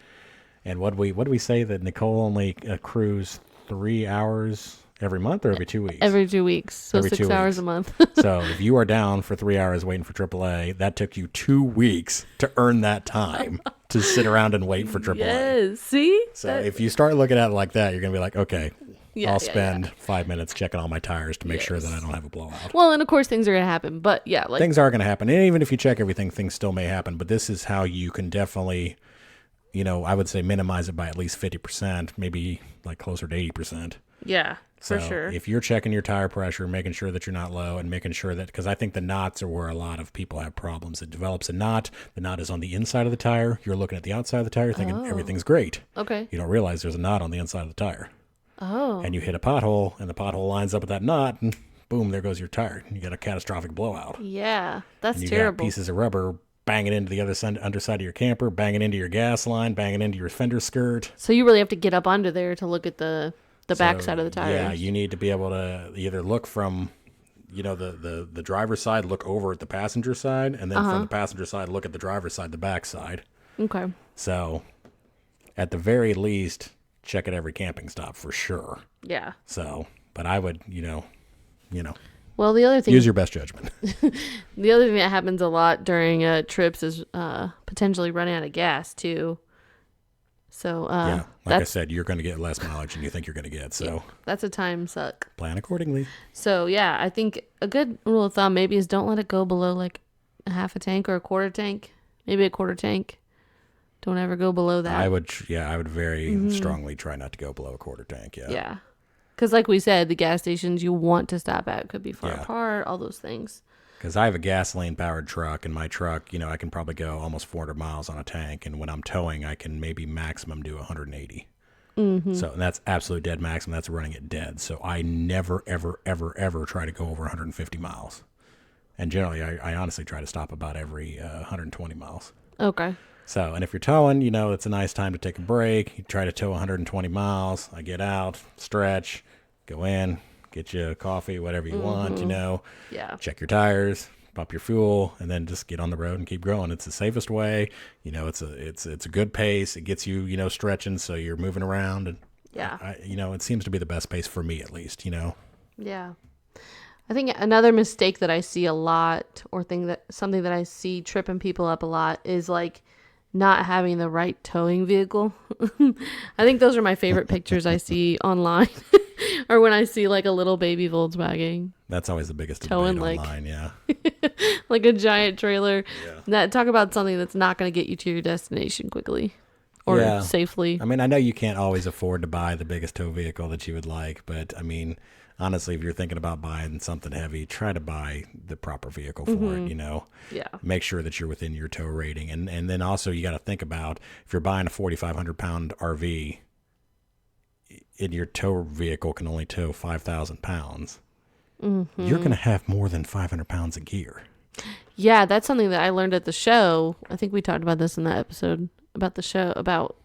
and what do we say that Nicole only accrues 3 hours every month or every 2 weeks? Every 2 weeks. So every 6 hours a month. So if you are down for 3 hours waiting for AAA, that took you 2 weeks to earn that time to sit around and wait for AAA. Yes. See? So if you start looking at it like that, you're going to be like, okay, I'll spend 5 minutes checking all my tires to make sure that I don't have a blowout. Well, and of course things are going to happen, but things are going to happen. And even if you check everything, things still may happen. But this is how you can definitely, I would say minimize it by at least 50%, maybe closer to 80%. Yeah. So for sure. If you're checking your tire pressure, making sure that you're not low, and making sure that, because I think the knots are where a lot of people have problems. It develops a knot. The knot is on the inside of the tire. You're looking at the outside of the tire thinking everything's great. Okay. You don't realize there's a knot on the inside of the tire. Oh. And you hit a pothole, and the pothole lines up with that knot, and boom, there goes your tire. You got a catastrophic blowout. Yeah, that's and terrible. Got pieces of rubber banging into the underside of your camper, banging into your gas line, banging into your fender skirt. So you really have to get up under there to look at the back side of the tires. Yeah, you need to be able to either look from, the driver's side, look over at the passenger side, and then from the passenger side, look at the driver's side, the back side. Okay. So, at the very least, check at every camping stop for sure. Yeah. So, but I would, Well, the other thing, use your best judgment. The other thing that happens a lot during trips is potentially running out of gas too. So like I said, you're going to get less mileage than you think you're going to get. So that's a time suck. Plan accordingly. So yeah, I think a good rule of thumb maybe is don't let it go below a half a tank or a quarter tank, maybe a quarter tank. Don't ever go below that. I would very strongly try not to go below a quarter tank. Yeah. Yeah. Because like we said, the gas stations you want to stop at could be far apart, all those things. Because I have a gasoline-powered truck, and my truck, I can probably go almost 400 miles on a tank, and when I'm towing, I can maybe maximum do 180. So and that's absolute dead maximum. That's running it dead. So I never, ever, ever, ever try to go over 150 miles. And generally, I honestly try to stop about every 120 miles. Okay. So, and if you're towing, it's a nice time to take a break. You try to tow 120 miles. I get out, stretch, go in, get you a coffee, whatever you want, Yeah. check your tires, pump your fuel, and then just get on the road and keep going. It's the safest way. It's a good pace. It gets you, stretching, so you're moving around. And Yeah. it seems to be the best pace for me, at least, Yeah. I think another mistake that I see a lot, or something that I see tripping people up a lot, is like not having the right towing vehicle. I think those are my favorite pictures I see online, or when I see like a little baby Volkswagen. That's always the biggest Towing, debate like, online, yeah. like a giant trailer. Yeah. Talk about something that's not going to get you to your destination quickly or safely. I mean, I know you can't always afford to buy the biggest tow vehicle that you would like, but I mean, honestly, if you're thinking about buying something heavy, try to buy the proper vehicle for it, Yeah. Make sure that you're within your tow rating. And then also you got to think about, if you're buying a 4,500 pound RV, and your tow vehicle can only tow 5,000 pounds, you're going to have more than 500 pounds of gear. Yeah, that's something that I learned at the show. I think we talked about this in that episode about the show, about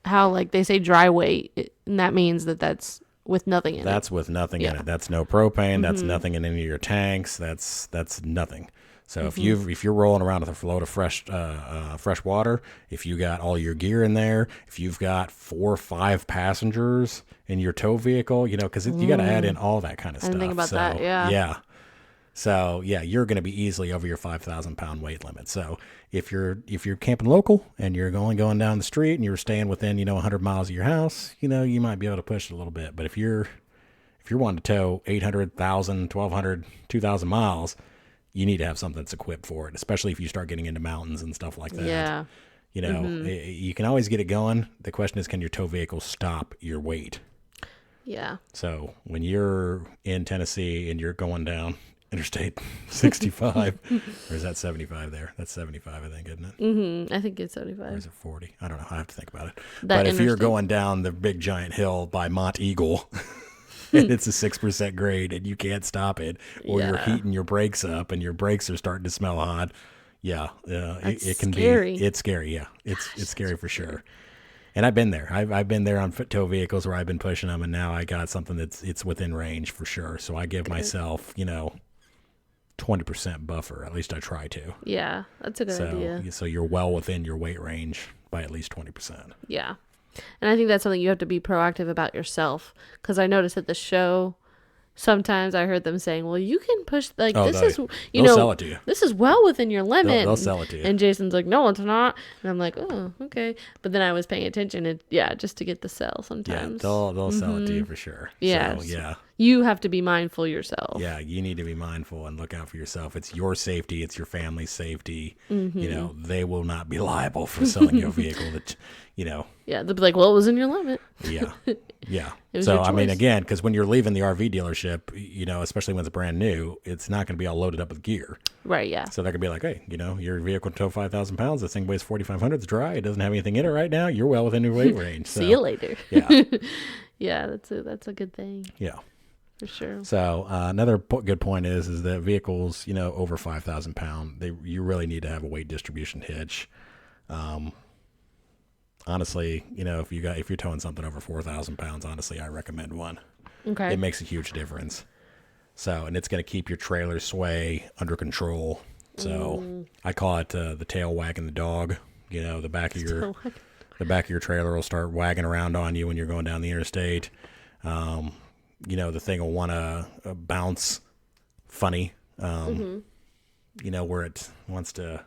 how, like, they say dry weight, and that means that's with nothing in it. That's with nothing in it. That's no propane. That's nothing in any of your tanks. That's nothing. So if you're rolling around with a float of fresh water, if you got all your gear in there, if you've got 4 or 5 passengers in your tow vehicle, because you got to add in all that kind of stuff. I didn't think about that. Yeah. Yeah. So yeah, you're going to be easily over your 5,000 pound weight limit. So if you're camping local and you're only going down the street and you're staying within 100 miles of your house, you might be able to push it a little bit. But if you're wanting to tow 800, 1,000, 1,200, 2,000 miles, you need to have something that's equipped for it, especially if you start getting into mountains and stuff like that. Yeah. You can always get it going. The question is, can your tow vehicle stop your weight? Yeah. So when you're in Tennessee and you're going down Interstate 65, or is that 75 there? That's 75, I think, isn't it? Mm-hmm. I think it's 75. Or is it 40? I don't know. I have to think about it. That but if you're interstate. going down the big giant hill by Mont Eagle, and it's a 6% grade and you can't stop it, or you're heating your brakes up and your brakes are starting to smell hot, it can scary. be. It's scary. Yeah, it's scary for sure. And I've been there. I've been there on tow vehicles where I've been pushing them, and now I got something it's within range for sure. So I give myself 20% buffer. At least I try to. Yeah, that's a good idea. So you're well within your weight range by at least 20%. Yeah. And I think that's something you have to be proactive about yourself. Because I noticed at the show, sometimes I heard them saying, well, you can push, like, They'll sell it to you. this is well within your limit. They'll sell it to you. And Jason's like, no, it's not. And I'm like, oh, okay. But then I was paying attention, and just to get the sell sometimes. Yeah, they'll sell it to you for sure. Yeah. So, yeah. You have to be mindful yourself. Yeah, you need to be mindful and look out for yourself. It's your safety. It's your family's safety. They will not be liable for selling your vehicle that, Yeah, they'll be like, well, it was in your limit. Yeah. Yeah. was So, your I mean, choice. again, because when you're leaving the RV dealership, especially when it's brand new, it's not going to be all loaded up with gear. Right, yeah. So they could be like, hey, your vehicle can tow 5,000 pounds. This thing weighs 4,500. It's dry. It doesn't have anything in it right now. You're well within your weight range. So, See you later. Yeah. Yeah, that's a good thing. Yeah. For sure. So another good point is that vehicles, over 5,000 pound, you really need to have a weight distribution hitch. Honestly, if you're towing something over 4,000 pounds, honestly, I recommend one. Okay. It makes a huge difference. So, and it's going to keep your trailer sway under control. So I call it the tail wagging the dog. The back of your trailer will start wagging around on you when you're going down the interstate. The thing will want to bounce funny, where it wants to,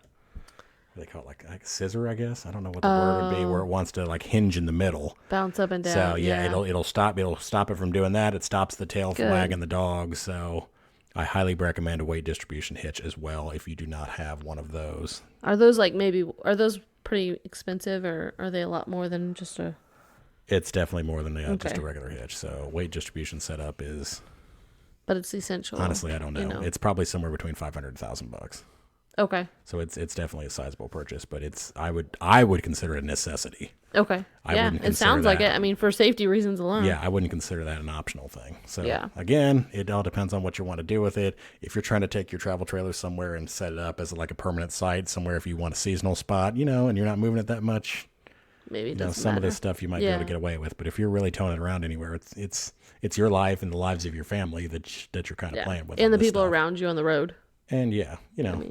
they call it like a scissor, I guess. I don't know what the word would be, where it wants to like hinge in the middle. Bounce up and down. So it'll stop it from doing that. It stops the tail from wagging the dog. So I highly recommend a weight distribution hitch as well if you do not have one of those. Are those pretty expensive, or are they a lot more than just a... It's definitely more than just a regular hitch. So weight distribution setup is... But it's essential. Honestly, I don't know. It's probably somewhere between $500 and $1,000. Okay. So it's definitely a sizable purchase, but I would consider it a necessity. Okay. I Yeah, wouldn't it consider sounds like that- it. I mean, for safety reasons alone. Yeah, I wouldn't consider that an optional thing. So Yeah. again, it all depends on what you want to do with it. If you're trying to take your travel trailer somewhere and set it up as like a permanent site somewhere, if you want a seasonal spot, and you're not moving it that much, Maybe it doesn't some matter. of this stuff you might be able to get away with. But if you're really towing it around anywhere, it's your life and the lives of your family that you're kind of playing with, and the this people stuff. around you on the road. And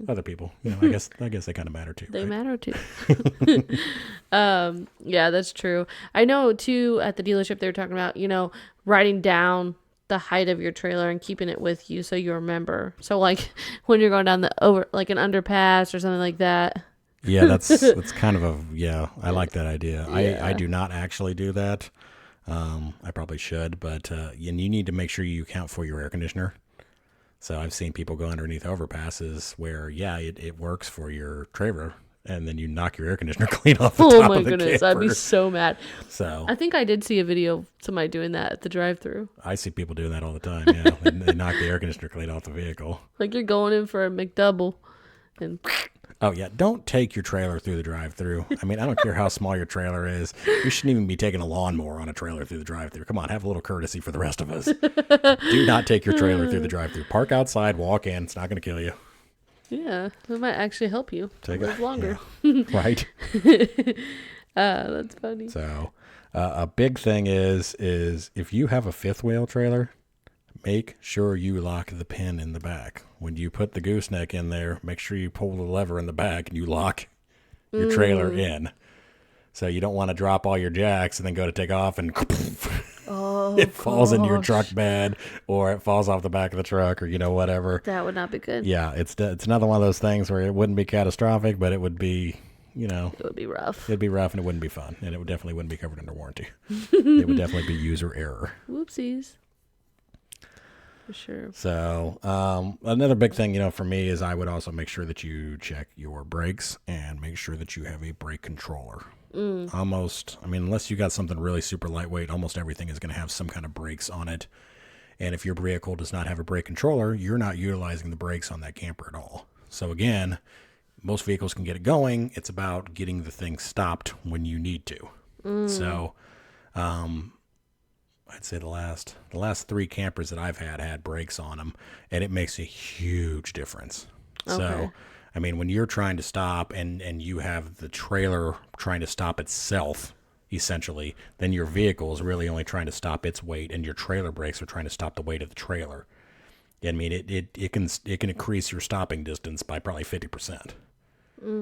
other people. I guess they kind of matter too. They right? matter too. Yeah, that's true. I know too, at the dealership they were talking about, writing down the height of your trailer and keeping it with you so you remember. So like when you're going down an underpass or something like that. Yeah, that's kind of I like that idea. Yeah. I do not actually do that. I probably should, but you need to make sure you account for your air conditioner. So I've seen people go underneath overpasses where, it works for your trailer, and then you knock your air conditioner clean off the top Oh my of the goodness, camper. I'd be so mad. So I think I did see a video of somebody doing that at the drive-thru. I see people doing that all the time. Yeah, they knock the air conditioner clean off the vehicle. Like you're going in for a McDouble, and Oh yeah, don't take your trailer through the drive-thru. I mean, I don't care how small your trailer is. You shouldn't even be taking a lawnmower on a trailer through the drive-thru. Come on, have a little courtesy for the rest of us. Do not take your trailer through the drive-thru. Park outside, walk in. It's not going to kill you. yeah, it might actually help you live longer. Yeah. Right. That's funny. So, a big thing is if you have a fifth wheel trailer, make sure you lock the pin in the back. When you put the gooseneck in there, make sure you pull the lever in the back and you lock your trailer in. So you don't want to drop all your jacks and then go to take off and it falls into your truck bed, or it falls off the back of the truck, or whatever. That would not be good. Yeah, it's another one of those things where it wouldn't be catastrophic, but it would be it would be rough. It'd be rough and it wouldn't be fun, and it definitely wouldn't be covered under warranty. It would definitely be user error. Whoopsies. For sure. So another big thing, for me is I would also make sure that you check your brakes and make sure that you have a brake controller. Unless you got something really super lightweight, almost everything is going to have some kind of brakes on it. And if your vehicle does not have a brake controller, you're not utilizing the brakes on that camper at all. So again, most vehicles can get it going. It's about getting the thing stopped when you need to. So, I'd say the last 3 campers that I've had brakes on them, and it makes a huge difference. Okay. So, when you're trying to stop and you have the trailer trying to stop itself, essentially, then your vehicle is really only trying to stop its weight, and your trailer brakes are trying to stop the weight of the trailer. It can increase your stopping distance by probably 50%.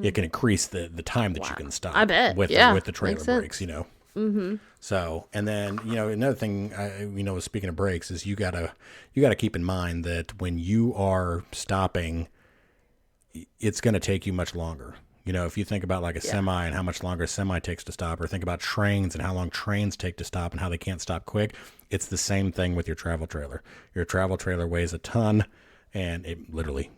It can increase the time that you can stop. I bet. With the trailer Makes brakes, sense. Mm-hmm. So, and then, another thing, speaking of brakes, is you gotta keep in mind that when you are stopping, it's going to take you much longer. If you think about like a semi and how much longer a semi takes to stop, or think about trains and how long trains take to stop and how they can't stop quick, it's the same thing with your travel trailer. Your travel trailer weighs a ton, and it literally,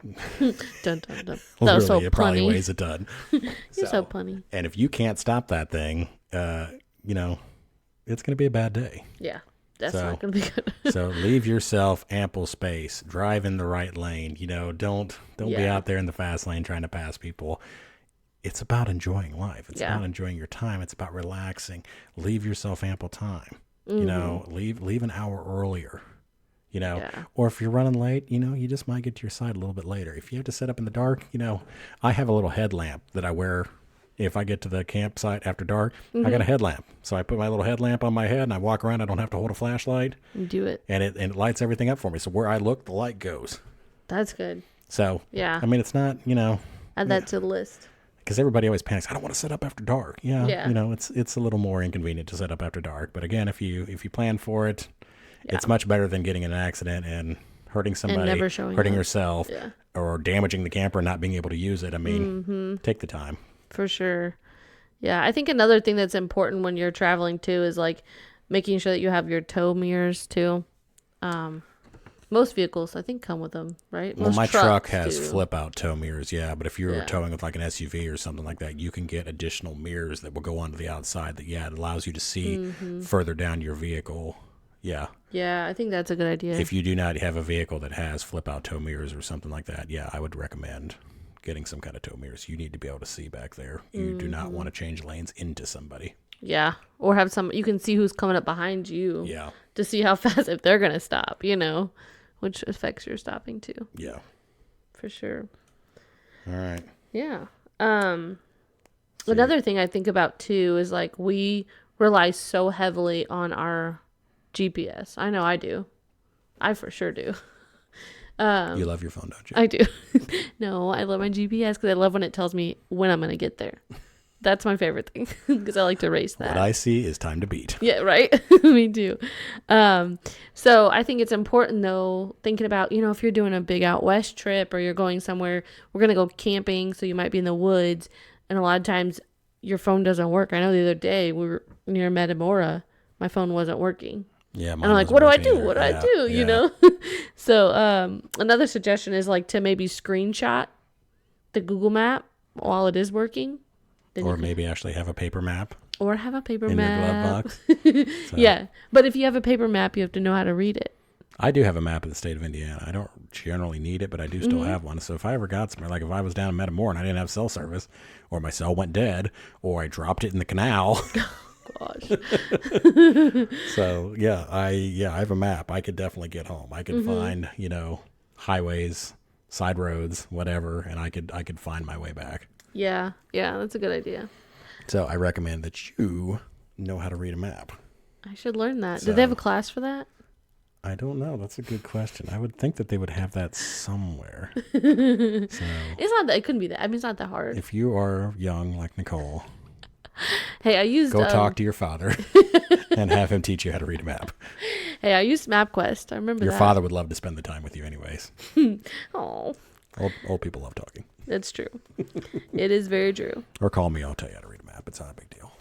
Dun, dun, dun. literally it probably weighs a ton. You're so punny. And if you can't stop that thing, it's going to be a bad day. Yeah, that's not going to be good. So leave yourself ample space. Drive in the right lane. Don't be out there in the fast lane trying to pass people. It's about enjoying life. It's about enjoying your time. It's about relaxing. Leave yourself ample time. Leave an hour earlier. Or if you're running late, you just might get to your side a little bit later. If you have to set up in the dark, I have a little headlamp that I wear. If I get to the campsite after dark, I got a headlamp. So I put my little headlamp on my head and I walk around. I don't have to hold a flashlight. You do it. And it lights everything up for me. So where I look, the light goes. That's good. So, yeah. It's not, Add that to the list. Because everybody always panics. I don't want to set up after dark. Yeah. It's a little more inconvenient to set up after dark. But again, if you plan for it, it's much better than getting in an accident and hurting somebody, and never showing hurting up. yourself, or damaging the camper and not being able to use it. Take the time. For sure. Yeah, I think another thing that's important when you're traveling too is like making sure that you have your tow mirrors too. Most vehicles, I think, come with them, right? Well, Most my truck has do. flip-out tow mirrors, but if you're towing with like an SUV or something like that, you can get additional mirrors that will go onto the outside that, it allows you to see further down your vehicle. Yeah. Yeah, I think that's a good idea. If you do not have a vehicle that has flip-out tow mirrors or something like that, I would recommend getting some kind of tow mirrors. You need to be able to see back there. You do not want to change lanes into somebody. Yeah. Or have you can see who's coming up behind you. Yeah. To see how fast, if they're going to stop, which affects your stopping too. Yeah. For sure. All right. Yeah. Another thing I think about too is like we rely so heavily on our GPS. I know I do. I for sure do. You love your phone, don't you? I do. No, I love my GPS because I love when it tells me when I'm going to get there. That's my favorite thing because I like to race that. What I see is time to beat. Yeah, right. Me too. So I think it's important though, thinking about, if you're doing a big out west trip or you're going somewhere, we're going to go camping. So you might be in the woods and a lot of times your phone doesn't work. I know the other day we were near Metamora. My phone wasn't working. Yeah. And I'm like, what do I do? What do I do? So another suggestion is like to maybe screenshot the Google map while it is working. Or maybe actually have a paper map. Or have a paper in map. your glove box. So. Yeah. But if you have a paper map, you have to know how to read it. I do have a map of the state of Indiana. I don't generally need it, but I do still have one. So if I ever got somewhere, like if I was down in Metamora and I didn't have cell service, or my cell went dead, or I dropped it in the canal. Gosh. So I have a map. I could definitely get home. I could find, highways, side roads, whatever, and I could find my way back. Yeah, that's a good idea. So I recommend that you know how to read a map. I should learn that. Do they have a class for that? I don't know. That's a good question. I would think that they would have that somewhere. So It's not that. It couldn't be that. I mean, it's not that hard. if you are young like Nicole, Hey, I used go talk to your father and have him teach you how to read a map. Hey, I used MapQuest. I remember Your that. father would love to spend the time with you anyways. Oh, Old people love talking. that's true. It is very true. Or call me. I'll tell you how to read a map. It's not a big deal.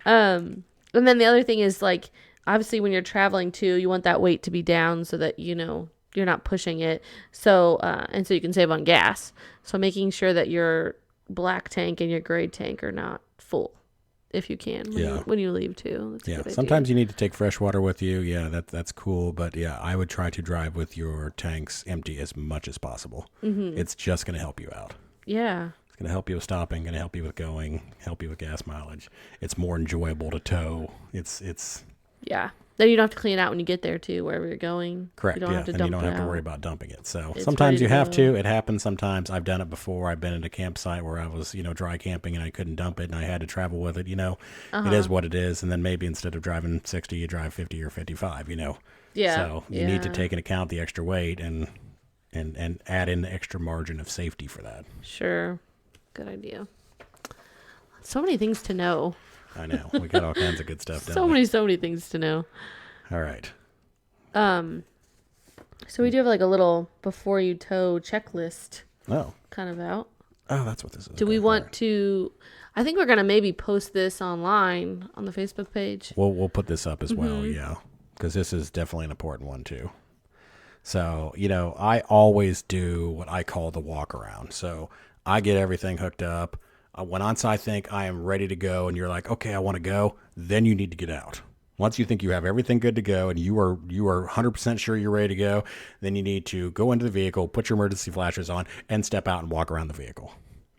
And then the other thing is like, obviously when you're traveling too, you want that weight to be down so that, you're not pushing it. So, and so you can save on gas. So making sure that your black tank and your gray tank are not full if you can when you leave too. That's a good idea. Sometimes you need to take fresh water with you. Yeah, that's cool. But yeah, I would try to drive with your tanks empty as much as possible. Mm-hmm. It's just going to help you out. Yeah. It's going to help you with stopping, going to help you with going, help you with gas mileage. It's more enjoyable to tow. It's Yeah. Then you don't have to clean it out when you get there too, wherever you're going. Correct. You don't have to dump you don't it have to out. worry about dumping it. So It's sometimes you ready to have go. to. It happens sometimes. I've done it before. I've been at a campsite where I was, dry camping and I couldn't dump it and I had to travel with it. It is what it is. And then maybe instead of driving 60, you drive 50 or 55. Yeah. So you need to take into account the extra weight and add in the extra margin of safety for that. Sure. Good idea. So many things to know. I know. We got all kinds of good stuff done. So many things to know. All right. So we do have like a little before you tow checklist Oh, kind of out. that's what this is. Do we want to? I think we're gonna maybe post this online on the Facebook page. We'll put this up as well, yeah, because this is definitely an important one too. So, I always do what I call the walk around. So I get everything hooked up. Once I think I am ready to go and you're like, okay, I want to go, then you need to get out. Once you think you have everything good to go and you are 100% sure you're ready to go, then you need to go into the vehicle, put your emergency flashers on, and step out and walk around the vehicle.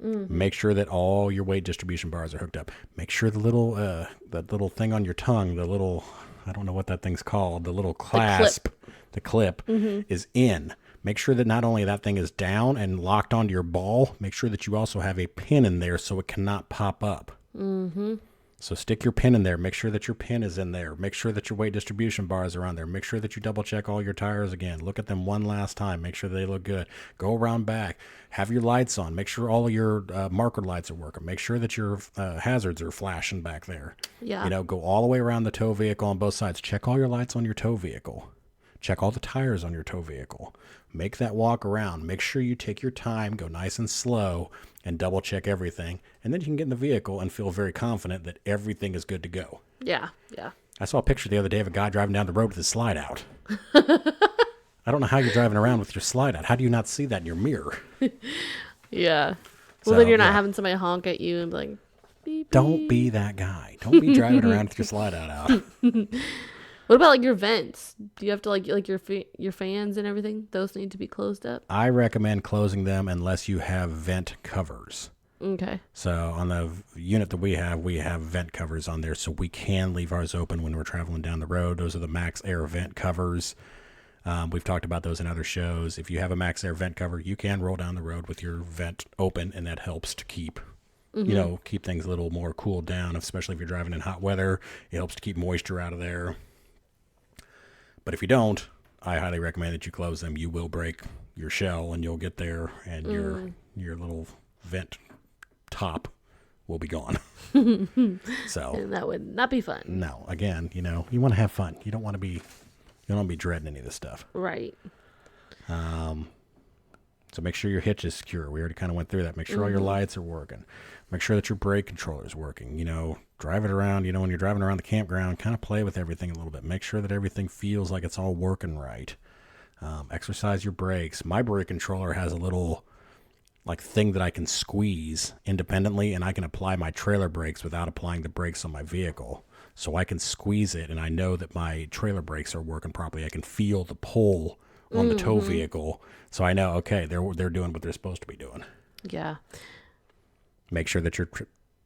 Mm-hmm. Make sure that all your weight distribution bars are hooked up. Make sure the little that little thing on your tongue, the little, I don't know what that thing's called, the little clasp, the clip is in. Make sure that not only that thing is down and locked onto your ball, make sure that you also have a pin in there so it cannot pop up. Mm-hmm. So stick your pin in there. Make sure that your pin is in there. Make sure that your weight distribution bars are on there. Make sure that you double check all your tires again. Look at them one last time. Make sure they look good. Go around back. Have your lights on. Make sure all of your marker lights are working. Make sure that your hazards are flashing back there. Yeah. Go all the way around the tow vehicle on both sides. Check all your lights on your tow vehicle. Check all the tires on your tow vehicle. Make that walk around. Make sure you take your time, go nice and slow, and double check everything. And then you can get in the vehicle and feel very confident that everything is good to go. Yeah. I saw a picture the other day of a guy driving down the road with his slide out. I don't know how you're driving around with your slide out. How do you not see that in your mirror? Yeah. So, Well, then you're not having somebody honk at you and be like, beep, Don't beep. be that guy. Don't be driving around with your slide out. What about like your vents? Do you have to like your fans and everything? Those need to be closed up. I recommend closing them unless you have vent covers. Okay. So on the unit that we have vent covers on there, so we can leave ours open when we're traveling down the road. Those are the Max Air vent covers. We've talked about those in other shows. If you have a Max Air vent cover, you can roll down the road with your vent open, and that helps to keep, keep things a little more cooled down, especially if you're driving in hot weather. It helps to keep moisture out of there. But if you don't, I highly recommend that you close them. You will break your shell, and you'll get there, and your little vent top will be gone. So And that would not be fun. no, again, you want to have fun. You don't want to be dreading any of this stuff. Right. So make sure your hitch is secure. We already kind of went through that. Make sure all your lights are working. Make sure that your brake controller is working. Drive it around. When you're driving around the campground, kind of play with everything a little bit. Make sure that everything feels like it's all working right. Exercise your brakes. My brake controller has a little thing that I can squeeze independently, and I can apply my trailer brakes without applying the brakes on my vehicle. So I can squeeze it, and I know that my trailer brakes are working properly. I can feel the pull on the tow vehicle, so I know, okay, they're doing what they're supposed to be doing. Yeah. Make sure that your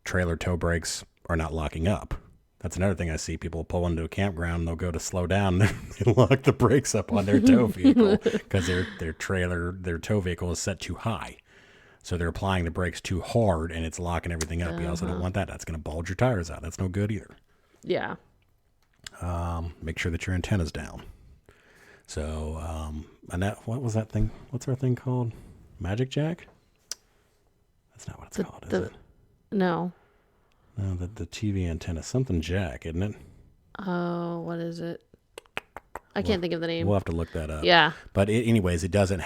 trailer tow brakes are not locking up. That's another thing I see. People pull into a campground, they'll go to slow down, and they lock the brakes up on their tow vehicle because their tow vehicle is set too high. So they're applying the brakes too hard, and it's locking everything up. You also don't want that. That's going to bulge your tires out. That's no good either. Yeah. Make sure that your antenna's down. So, what was that thing? What's our thing called? Magic Jack? That's not what it's called, is it? No. No, the TV antenna. Something Jack, isn't it? Oh, what is it? I can't think of the name. We'll have to look that up. Yeah. But anyways, it doesn't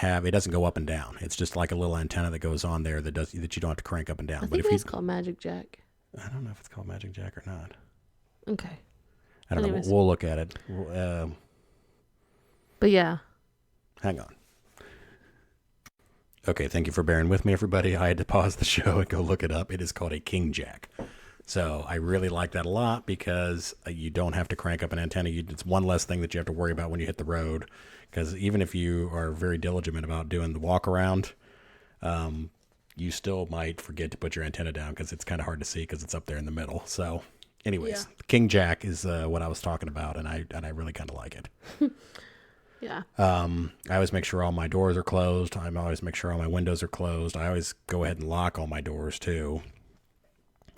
go up and down. It's just like a little antenna that goes on there that you don't have to crank up and down. I think it's called Magic Jack. I don't know if it's called Magic Jack or not. Okay. I don't know. We'll look at it. But yeah. Hang on. Okay, thank you for bearing with me, everybody. I had to pause the show and go look it up. It is called a King Jack. So I really like that a lot because you don't have to crank up an antenna. It's one less thing that you have to worry about when you hit the road. Because even if you are very diligent about doing the walk around, you still might forget to put your antenna down because it's kind of hard to see because it's up there in the middle. So anyways, King Jack is what I was talking about, and I really kind of like it. Yeah. I always make sure all my doors are closed. I always make sure all my windows are closed. I always go ahead and lock all my doors too.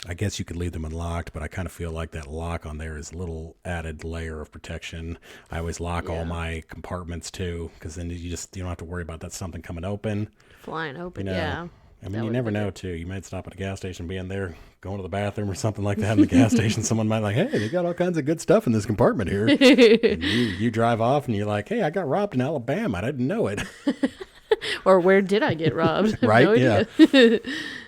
I guess you could leave them unlocked, but I kind of feel like that lock on there is a little added layer of protection. I always lock all my compartments too, because then you don't have to worry about that something coming open. Flying open, yeah. I mean, you never know too. You might stop at a gas station, be in there, going to the bathroom or something like that in the gas station. Someone might hey, they got all kinds of good stuff in this compartment here. And you drive off and you're like, hey, I got robbed in Alabama. I didn't know it. Or where did I get robbed? Right? No idea.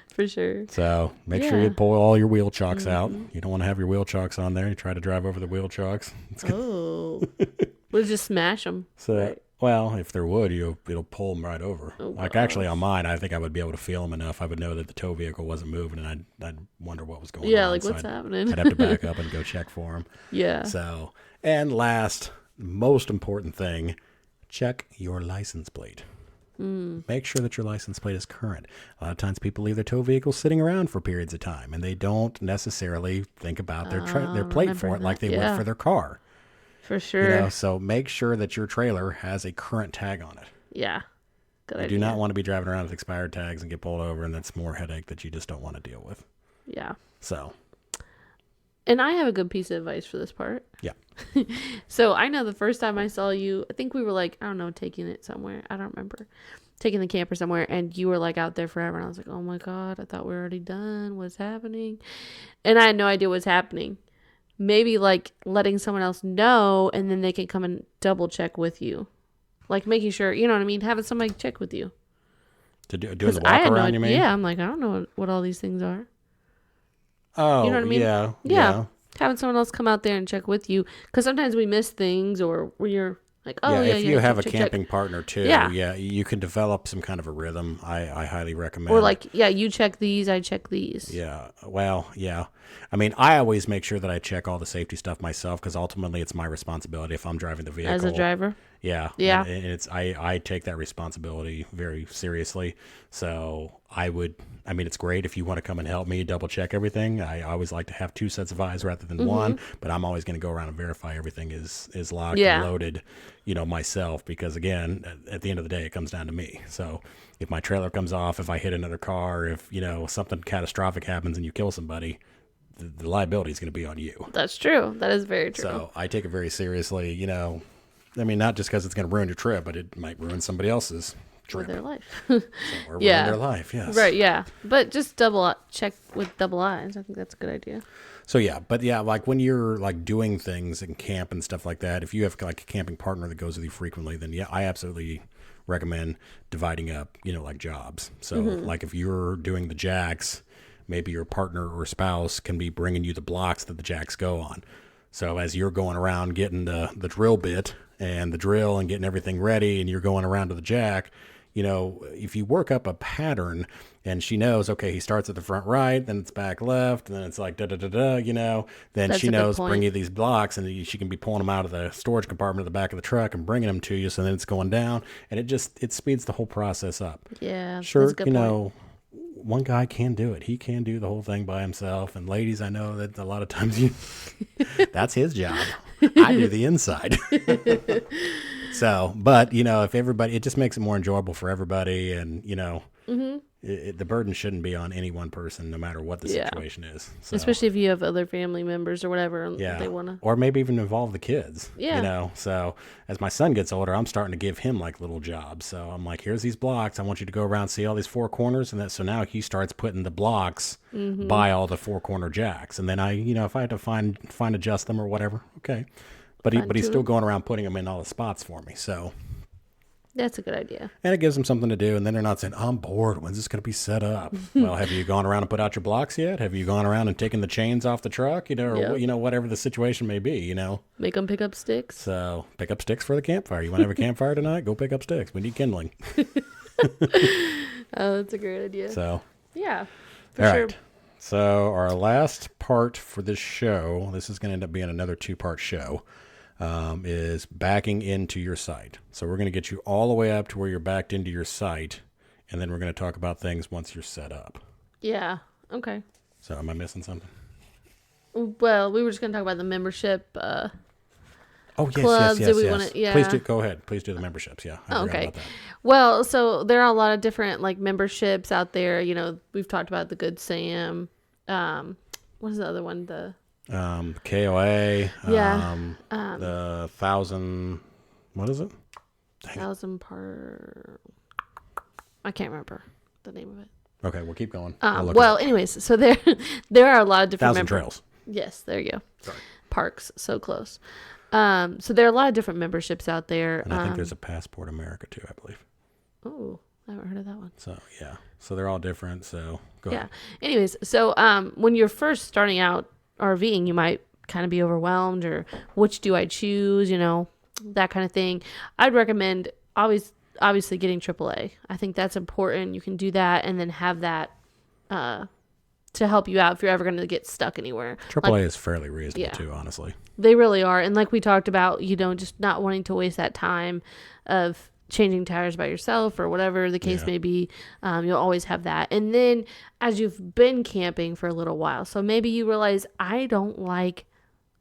For sure. So make sure you pull all your wheel chocks out. You don't want to have your wheel chocks on there. You try to drive over the wheel chocks. Oh. We'll just smash them. So, right. Well, if there would, it'll pull them right over. Oh, like actually on mine, I think I would be able to feel them enough. I would know that the tow vehicle wasn't moving, and I'd wonder what was going on. Yeah, like what's happening? I'd have to back up and go check for them. Yeah. So, and last, most important thing, check your license plate. Make sure that your license plate is current. A lot of times people leave their tow vehicles sitting around for periods of time, and they don't necessarily think about their plate for it like they would for their car. For sure. So make sure that your trailer has a current tag on it. Yeah. Good idea. You do not want to be driving around with expired tags and get pulled over, and that's more headache that you just don't want to deal with. Yeah. So. And I have a good piece of advice for this part. Yeah. So I know the first time I saw you, I think we were like, I don't know, taking it somewhere. I don't remember. Taking the camper somewhere, and you were like out there forever. And I was like, oh my God, I thought we were already done. What's happening? And I had no idea what's happening. Maybe like letting someone else know, and then they can come and double check with you. Like making sure, you know what I mean? Having somebody check with you. To do the walk around, you mean? Yeah, I'm like, I don't know what all these things are. Oh, you know what I mean? Yeah. Having someone else come out there and check with you. Because sometimes we miss things, or Like, oh if you have a check, camping partner too, Yeah. you can develop some kind of a rhythm. I highly recommend. Or like, you check these, I check these. Yeah. Well, yeah. I mean, I always make sure that I check all the safety stuff myself because ultimately it's my responsibility if I'm driving the vehicle. As a driver. Yeah. Yeah. And it's I take that responsibility very seriously. So I mean, it's great if you want to come and help me double check everything. I always like to have two sets of eyes rather than one, but I'm always going to go around and verify everything is locked and loaded, myself, because again, at the end of the day, it comes down to me. So if my trailer comes off, if I hit another car, if, something catastrophic happens and you kill somebody, the liability is going to be on you. That's true. That is very true. So I take it very seriously, I mean, not just because it's going to ruin your trip, but it might ruin somebody else's trip. Or their life. Or ruin their life, yes. Right, yeah. But just check with double eyes. I think that's a good idea. So like when you're like doing things in camp and stuff like that, if you have like a camping partner that goes with you frequently, then I absolutely recommend dividing up, like jobs. So like if you're doing the jacks, maybe your partner or spouse can be bringing you the blocks that the jacks go on. So as you're going around getting the drill bit and the drill and getting everything ready and you're going around to the jack, if you work up a pattern and she knows, okay, he starts at the front right, then it's back left, and then it's like da-da-da-da, then That's she a good knows point. bring you these blocks and she can be pulling them out of the storage compartment at the back of the truck and bringing them to you. So then it's going down and it speeds the whole process up. Yeah. Sure, That's a good point. one guy can do it. He can do the whole thing by himself. And ladies, I know that a lot of times that's his job. I do the inside. So, but if everybody, it just makes it more enjoyable for everybody. And, the burden shouldn't be on any one person, no matter what the situation is. So, Especially if you have other family members or whatever, and they want to. Or maybe even involve the kids. Yeah. So as my son gets older, I'm starting to give him like little jobs. So I'm like, here's these blocks. I want you to go around and see all these four corners, and so now he starts putting the blocks by all the four corner jacks, and then I, if I had to find adjust them or whatever, okay. But he's still going around putting them in all the spots for me. So. That's a good idea. And it gives them something to do, and then they're not saying, I'm bored. When's this going to be set up? Well, have you gone around and put out your blocks yet? Have you gone around and taken the chains off the truck? Or, whatever the situation may be, Make them pick up sticks. So pick up sticks for the campfire. You want to have a campfire tonight? Go pick up sticks. We need kindling. Oh, that's a great idea. So. Yeah, for sure. Right. So our last part for this show, this is going to end up being another 2-part show. Is backing into your site. So we're going to get you all the way up to where you're backed into your site, and then we're going to talk about things once you're set up. Yeah. Okay. So am I missing something? Well, we were just going to talk about the membership. Yes. Please do. Go ahead. Please do the memberships. Yeah. I forgot about that. Well, so there are a lot of different like memberships out there. We've talked about the Good Sam. What is the other one? The KOA. Yeah. The 1,000. What is it? 1,000 part. I can't remember the name of it. Okay, we'll keep going. Anyways, so there are a lot of different 1,000 trails. Yes, there you go. Sorry. Parks, so close. So there are a lot of different memberships out there. And I think there's a Passport America too, I believe. Oh, I haven't heard of that one. So yeah, so they're all different. So go ahead. Anyways, so when you're first starting out RVing, you might kind of be overwhelmed, or which do I choose, that kind of thing. I'd recommend obviously getting AAA. I think that's important. You can do that and then have that to help you out if you're ever going to get stuck anywhere. AAA is fairly reasonable too, honestly. They really are. And like we talked about, just not wanting to waste that time of changing tires by yourself or whatever the case may be. You'll always have that. And then as you've been camping for a little while, so maybe you realize I don't like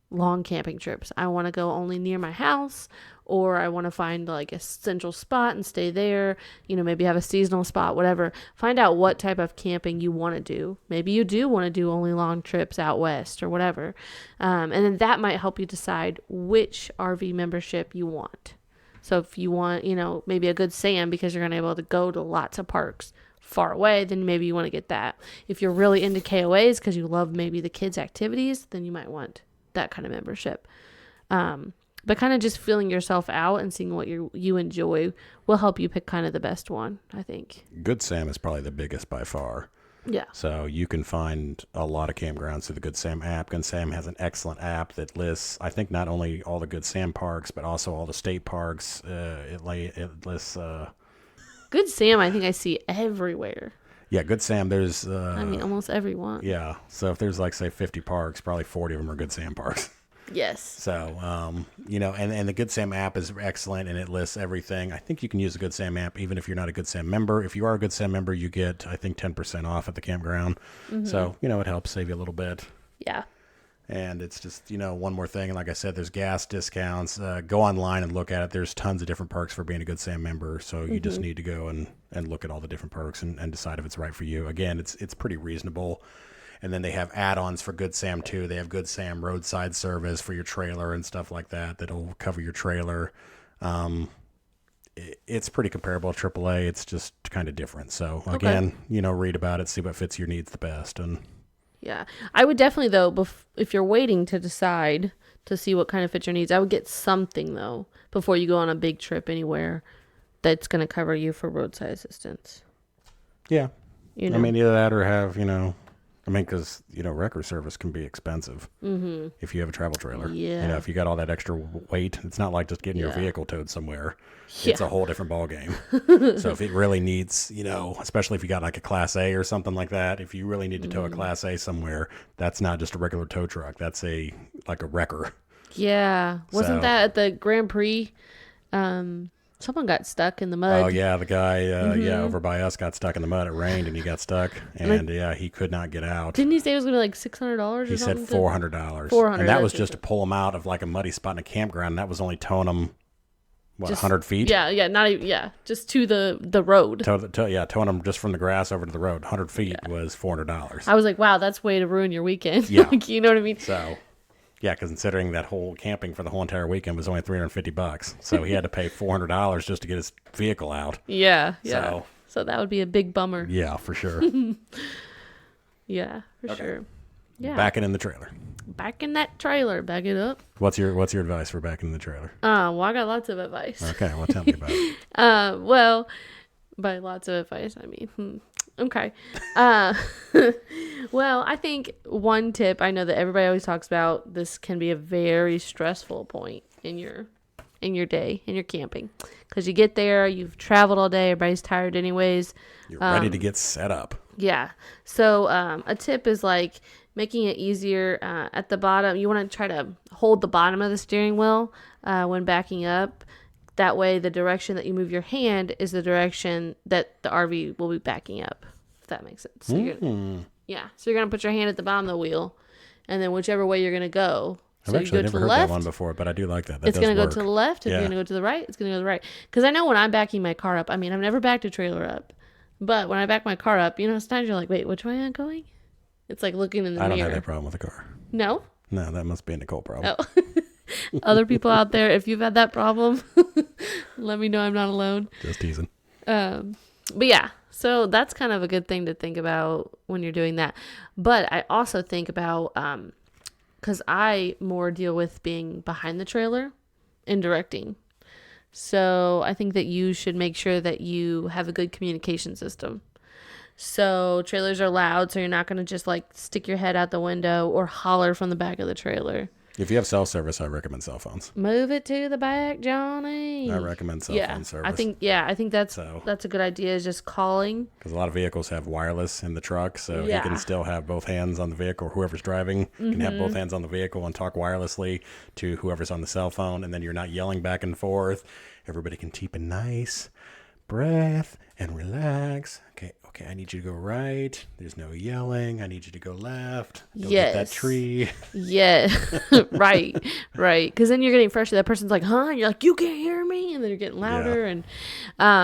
long camping trips. I want to go only near my house, or I want to find like a central spot and stay there, maybe have a seasonal spot, whatever. Find out what type of camping you want to do. Maybe you do want to do only long trips out west or whatever. And then that might help you decide which RV membership you want. So if you want, maybe a Good Sam because you're going to be able to go to lots of parks far away, then maybe you want to get that. If you're really into KOAs because you love maybe the kids' activities, then you might want that kind of membership. But kind of just feeling yourself out and seeing what you enjoy will help you pick kind of the best one, I think. Good Sam is probably the biggest by far. Yeah. So you can find a lot of campgrounds through the Good Sam app. Good Sam has an excellent app that lists, I think, not only all the Good Sam parks, but also all the state parks. It lists, Good Sam, I think I see everywhere. yeah, Good Sam. There's, I mean, almost everyone. yeah. So if there's like say 50 parks, probably 40 of them are Good Sam parks. Yes. So, you know, and the Good Sam app is excellent, and it lists everything. I think you can use the Good Sam app even if you're not a Good Sam member. If you are a Good Sam member, you get, I think, 10% off at the campground. So, you know, it helps save you a little bit. Yeah. And it's just, you know, one more thing. And like I said, there's gas discounts. Go online and look at it. There's tons of different perks for being a Good Sam member. So you just need to go and look at all the different perks and decide if it's right for you. Again, it's pretty reasonable. And then they have add-ons for Good Sam too. They have Good Sam roadside service for your trailer and stuff like that. That'll cover your trailer. It's pretty comparable to AAA. It's just kind of different. So again, you know, read about it, see what fits your needs the best. And Yeah. I would definitely, though, if you're waiting to decide to see what kind of fits your needs, I would get something, though, before you go on a big trip anywhere that's going to cover you for roadside assistance. yeah, You know? I mean, either that or have, you know, I mean, because, you know, wrecker service can be expensive if you have a travel trailer. Yeah. You know, if you got all that extra weight, it's not like just getting your Yeah. vehicle towed somewhere. Yeah. It's a whole different ballgame. So if it really needs, you know, especially if you got like a Class A or something like that, if you really need to tow a Class A somewhere, that's not just a regular tow truck. That's like a wrecker. Yeah. Wasn't So- that at the Grand Prix? Someone got stuck in the mud. Oh, yeah, the guy, over by us got stuck in the mud. It rained and he got stuck. And, he could not get out. Didn't he say it was going to be like $600 or He said something? $400. $400, And that was that's just to pull him out of like a muddy spot in a campground. And that was only towing him, Just- 100 feet? Yeah, not even, just to the road. Towing him just from the grass over to the road. 100 feet was $400. I was like, wow, that's way to ruin your weekend. Yeah. Like, you know what I mean? So, yeah, because considering that whole camping for the whole entire weekend was only $350, so he had to pay $400 just to get his vehicle out. Yeah. So that would be a big bummer. Yeah, for sure. Yeah, for sure. Yeah. Backing in the trailer. Back in that trailer. Back it up. What's your advice for backing in the trailer? Well, I got lots of advice. Okay, well, tell me about it. Well, by lots of advice, I mean, okay. Well, I think one tip, I know that everybody always talks about, this can be a very stressful point in your day, in your camping. Because you get there, you've traveled all day, everybody's tired anyways. You're ready to get set up. Yeah. So a tip is like making it easier at the bottom. You want to try to hold the bottom of the steering wheel when backing up. That way, the direction that you move your hand is the direction that the RV will be backing up, if that makes sense. So so you're going to put your hand at the bottom of the wheel, and then whichever way you're going to go. I've So actually you go to never the heard left. that one before, but I do like that. It's going to go to the left. If Yeah. you're going to go to the right, it's going to go to the right. Because I know when I'm backing my car up, I mean, I've never backed a trailer up. But when I back my car up, you know, sometimes you're like, wait, which way am I going? It's like looking in the I mirror. don't have that problem with the car. No? No, that must be a Nicole problem. Oh. Other people out there, if you've had that problem, let me know I'm not alone. Just teasing. But yeah, so that's kind of a good thing to think about when you're doing that. But I also think about, because I more deal with being behind the trailer and directing. So I think that you should make sure that you have a good communication system. So trailers are loud, so you're not going to just like stick your head out the window or holler from the back of the trailer. If you have cell service, I recommend cell phones. Move it to the back, Johnny. I recommend cell phone service. I think that's a good idea, is just calling. Because a lot of vehicles have wireless in the truck, so you can still have both hands on the vehicle. Whoever's driving can have both hands on the vehicle and talk wirelessly to whoever's on the cell phone, and then you're not yelling back and forth. Everybody can keep a nice breath and relax. Okay, I need you to go right. There's no yelling. I need you to go left. Don't get that tree. Yeah, right. Because then you're getting frustrated. That person's like, huh? And you're like, you can't hear me? And then you're getting louder. Yeah.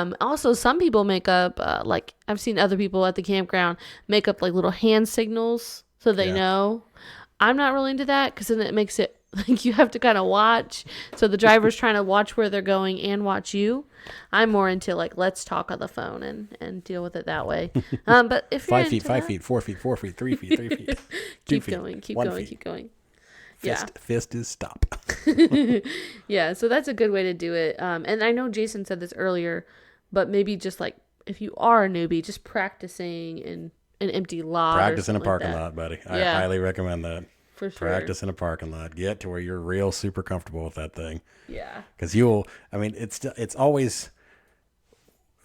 And also, some people make up, like, I've seen other people at the campground make up, like, little hand signals so they know. I'm not really into that, because then it makes it like you have to kind of watch. So the driver's trying to watch where they're going and watch you. I'm more into like, let's talk on the phone and deal with it that way. But if you're 5 feet, into 5 that, feet, 4 feet, 4 feet, 3 feet, 3 feet. 2 keep feet, going, keep 1 going, feet. keep going. Fist is stop. Yeah, so that's a good way to do it. And I know Jason said this earlier, but maybe just like if you are a newbie, just practicing and an empty lot. Practice in a like parking that. lot, buddy. I Yeah. highly recommend that. For sure. Practice in a parking lot. Get to where you're real super comfortable with that thing. Yeah. Because it's always,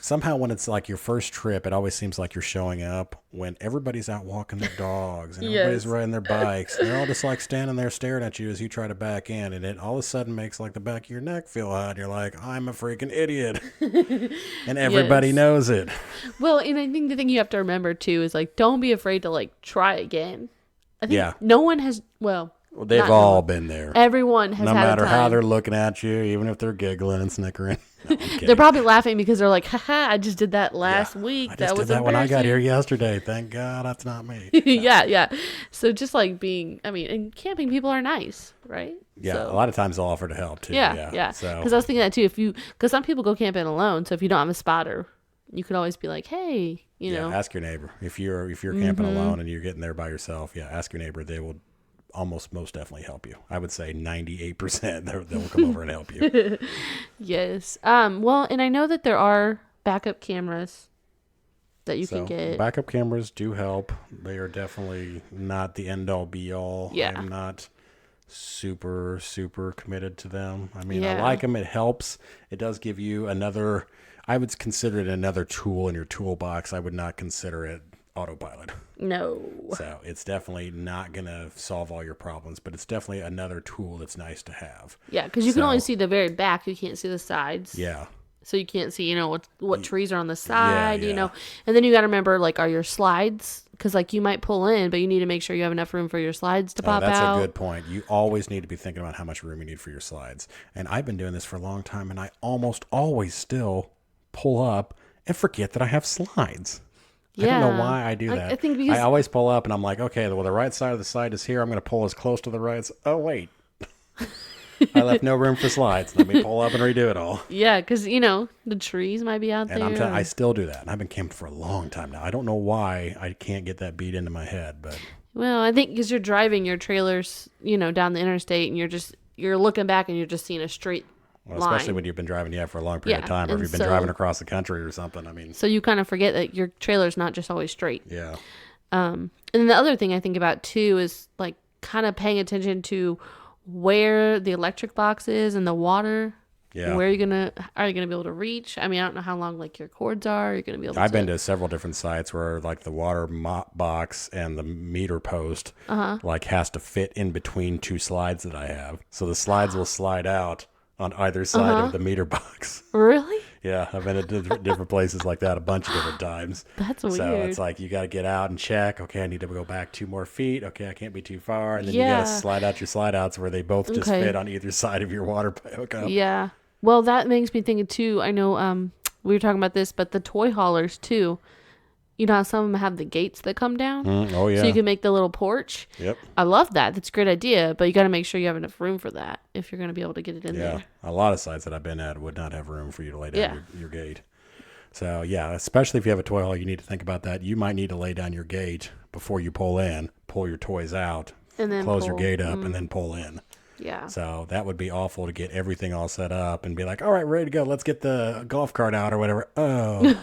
somehow when it's like your first trip, it always seems like you're showing up when everybody's out walking their dogs and everybody's riding their bikes. And they're all just like standing there staring at you as you try to back in. And it all of a sudden makes like the back of your neck feel hot. And you're like, I'm a freaking idiot. And everybody knows it. Well, and I think the thing you have to remember too is like, don't be afraid to like try again. I think no one has, well, they've all been there. Everyone has no had matter a time. how they're looking at you, even if they're giggling and snickering. No, they're probably laughing because they're like, haha, I just did that last week. I just did that when I got here yesterday. Thank God that's not me. Yeah. So just like being, I mean, and camping people are nice, right? Yeah, so, a lot of times they'll offer to help too. Yeah. So, because I was thinking that too. Because some people go camping alone, so if you don't have a spotter, you could always be like, hey, you know. Ask your neighbor. If you're camping alone and you're getting there by yourself, ask your neighbor. They will most definitely help you. I would say 98% they'll come over and help you. Yes. Well, and I know that there are backup cameras that you can get. Backup cameras do help. They are definitely not the end all be all. Yeah. I'm not super committed to them. I mean, I like them. It helps. It does give you another, I would consider it another tool in your toolbox. I would not consider it autopilot. No. So it's definitely not going to solve all your problems, but it's definitely another tool that's nice to have. Yeah, because you can only see the very back. You can't see the sides. Yeah. So you can't see, what trees are on the side, And then you got to remember, like, are your slides? Because, like, you might pull in, but you need to make sure you have enough room for your slides to pop out. That's a good point. You always need to be thinking about how much room you need for your slides. And I've been doing this for a long time, and I almost always still pull up and forget that I have slides. I don't know why I do that. I think because I always pull up and I'm like, okay, well, the right side of the side is here. I'm going to pull as close to the right. Oh, wait. I left no room for slides. Let me pull up and redo it all. Yeah, because, the trees might be out there. And I still do that. And I've been camping for a long time now. I don't know why I can't get that beat into my head. But well, I think because you're driving your trailers, down the interstate and you're looking back and you're just seeing a straight especially when you've been driving for a long period of time, or if you've been driving across the country or something. I mean, so you kind of forget that your trailer's not just always straight. Yeah. And then the other thing I think about too is like kind of paying attention to where the electric box is and the water. Yeah. Where are you gonna be able to reach? I mean, I don't know how long like your cords are. You're gonna be able. I've been to several different sites where like the water box and the meter post like has to fit in between two slides that I have, so the slides will slide out on either side of the meter box. Really? Yeah, I've been to different places like that a bunch of different times. That's weird. So it's like you got to get out and check. Okay, I need to go back 2 more feet. Okay, I can't be too far. And then you got to slide out your slide outs where they both just fit on either side of your water hookup. Yeah. Well, that makes me think too. I know we were talking about this, but the toy haulers too. You know how some of them have the gates that come down? Oh, yeah. So you can make the little porch. Yep. I love that. That's a great idea, but you got to make sure you have enough room for that if you're going to be able to get it in there. Yeah. A lot of sites that I've been at would not have room for you to lay down your gate. So, yeah, especially if you have a toy haul, you need to think about that. You might need to lay down your gate before you pull in, pull your toys out, and then close your gate up, and then pull in. Yeah. So that would be awful to get everything all set up and be like, all right, ready to go. Let's get the golf cart out or whatever. Oh.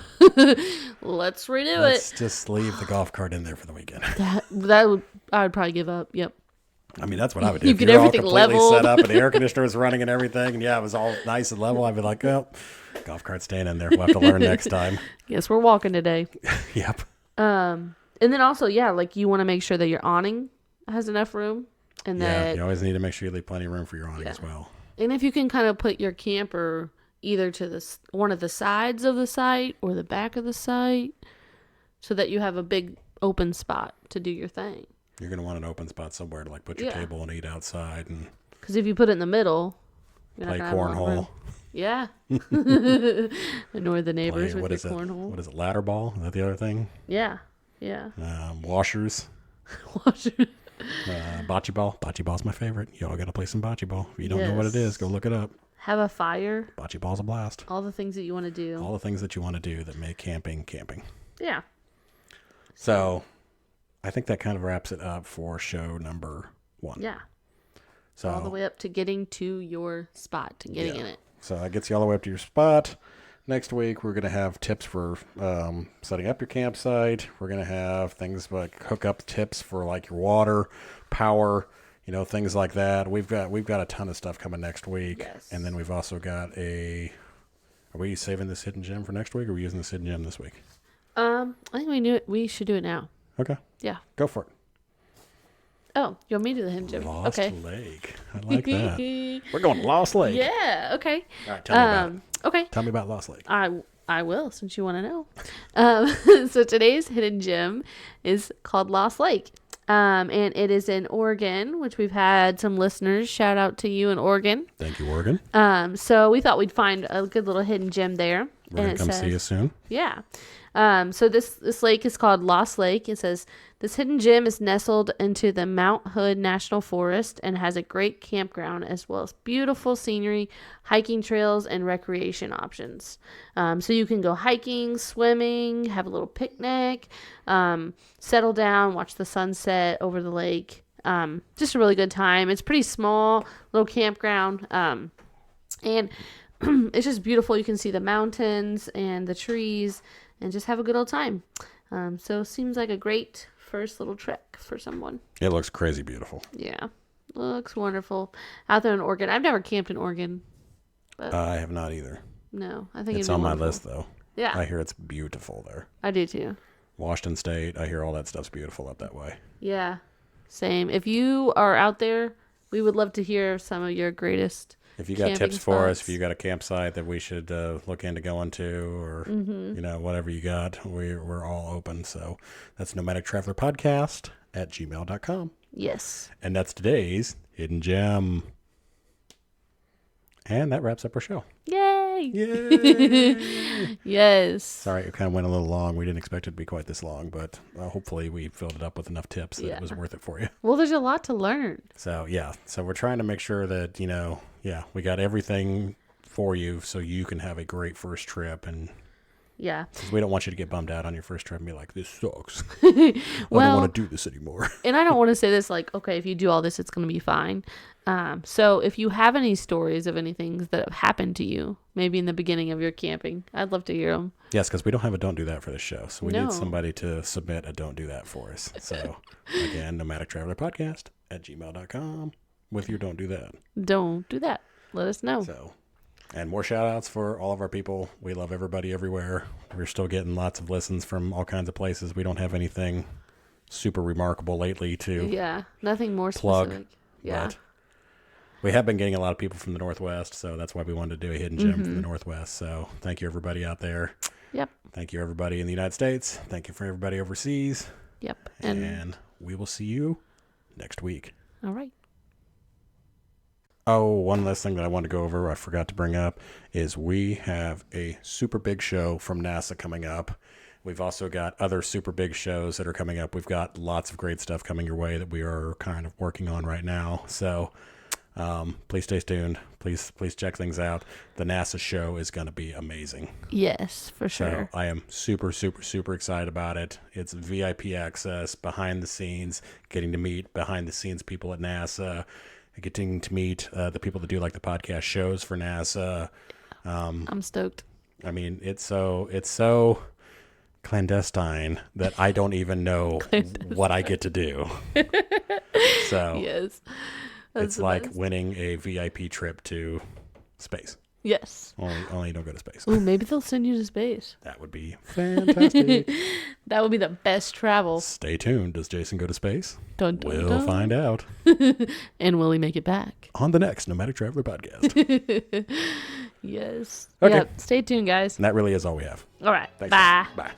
Let's redo Let's just leave the golf cart in there for the weekend. I would probably give up. Yep. I mean, that's what I would do. You if get you're all everything completely leveled. set up and the air conditioner was running and everything, and it was all nice and level, I'd be like, well, golf cart's staying in there. We'll have to learn next time. Yes, we're walking today. Yep. And then also, like you want to make sure that your awning has enough room. And that you always need to make sure you leave plenty of room for your awning as well. And if you can kind of put your camper either to one of the sides of the site or the back of the site so that you have a big open spot to do your thing. You're going to want an open spot somewhere to like put your table and eat outside. And because if you put it in the middle, you're play not gonna have cornhole. Yeah. Annoy the neighbors with your cornhole. What is it? Ladder ball? Is that the other thing? Yeah. Yeah. Washers. Bocce ball. Bocce ball's my favorite. Y'all got to play some bocce ball. If you don't know what it is, go look it up. Have a fire. Bocce ball's a blast. All the things that you want to do. All the things that you want to do that make camping. Yeah. So I think that kind of wraps it up for show number 1. Yeah. So all the way up to getting to your spot and getting in it. So that gets you all the way up to your spot. Next week, we're going to have tips for setting up your campsite. We're going to have things like hookup tips for like your water, power, things like that. We've got a ton of stuff coming next week. Yes. And then we've also got are we saving this hidden gem for next week, or are we using this hidden gem this week? I think we should do it now. Okay. Yeah. Go for it. Oh, you want me to do the hidden gem? Lost Okay. Lake. I like that. We're going to Lost Lake. Yeah. Okay. All right, tell me about it. Okay. Tell me about Lost Lake. I will, since you want to know. So today's hidden gem is called Lost Lake. And it is in Oregon, which we've had some listeners. Shout out to you in Oregon. Thank you, Oregon. So we thought we'd find a good little hidden gem there. We're going to come see you soon. Yeah. So this lake is called Lost Lake. It says, this hidden gem is nestled into the Mount Hood National Forest and has a great campground as well as beautiful scenery, hiking trails, and recreation options. So you can go hiking, swimming, have a little picnic, settle down, watch the sunset over the lake. Just a really good time. It's pretty small, little campground. And it's just beautiful. You can see the mountains and the trees and just have a good old time. So it seems like a great first little trek for someone. It looks crazy beautiful. Yeah. Looks wonderful. Out there in Oregon. I've never camped in Oregon. But I have not either. no, I think It's it'd be on wonderful. my list, though. Yeah. I hear it's beautiful there. I do too. Washington State, I hear all that stuff's beautiful up that way. Yeah. Same. If you are out there, we would love to hear some of your greatest If you got camping tips for us, spots. if you got a campsite that we should look into going to, or whatever you got, we're all open. So that's Nomadic Traveler Podcast at gmail.com. Yes. And that's today's hidden gem. And that wraps up our show. Yay. Yay! Yes. Sorry, it kind of went a little long. We didn't expect it to be quite this long, but hopefully we filled it up with enough tips that it was worth it for you. Well, there's a lot to learn. So, yeah. So we're trying to make sure that, we got everything for you so you can have a great first trip. And Yeah. 'cause we don't want you to get bummed out on your first trip and be like, this sucks. I don't want to do this anymore. And I don't want to say this like, okay, if you do all this, it's going to be fine. So if you have any stories of anything that have happened to you, maybe in the beginning of your camping, I'd love to hear them. Yes, because we don't have a Don't Do That for this show. So we No. need somebody to submit a Don't Do That for us. So, again, Nomadic Traveler Podcast at gmail.com with your Don't Do That. Don't do that. Let us know. So, and more shout outs for all of our people. We love everybody everywhere. We're still getting lots of listens from all kinds of places. We don't have anything super remarkable lately to Yeah. Nothing more plug. specific. Yeah. But we have been getting a lot of people from the Northwest, so that's why we wanted to do a hidden gem from the Northwest. So thank you, everybody out there. Yep. Thank you, everybody in the United States. Thank you for everybody overseas. Yep. And we will see you next week. All right. Oh, one last thing that I wanted to go over, I forgot to bring up, is we have a super big show from NASA coming up. We've also got other super big shows that are coming up. We've got lots of great stuff coming your way that we are kind of working on right now. So please stay tuned. Please check things out. The NASA show is going to be amazing. Yes, for sure. So I am super, super, super excited about it. It's VIP access, behind the scenes, getting to meet behind the scenes people at NASA, getting to meet the people that do like the podcast shows for NASA. I'm stoked. I mean, it's so clandestine that I don't even know what I get to do. So Yes. it's like winning a VIP trip to space. Yes. Only you don't go to space. Ooh, maybe they'll send you to space. That would be fantastic. That would be the best travel. Stay tuned. Does Jason go to space? Dun, dun, We'll dun. find out And will he make it back? on the next Nomadic Traveler podcast. Yes. Okay. Yep. Stay tuned, guys. And that really is all we have. All right. Thanks, Bye. guys. Bye.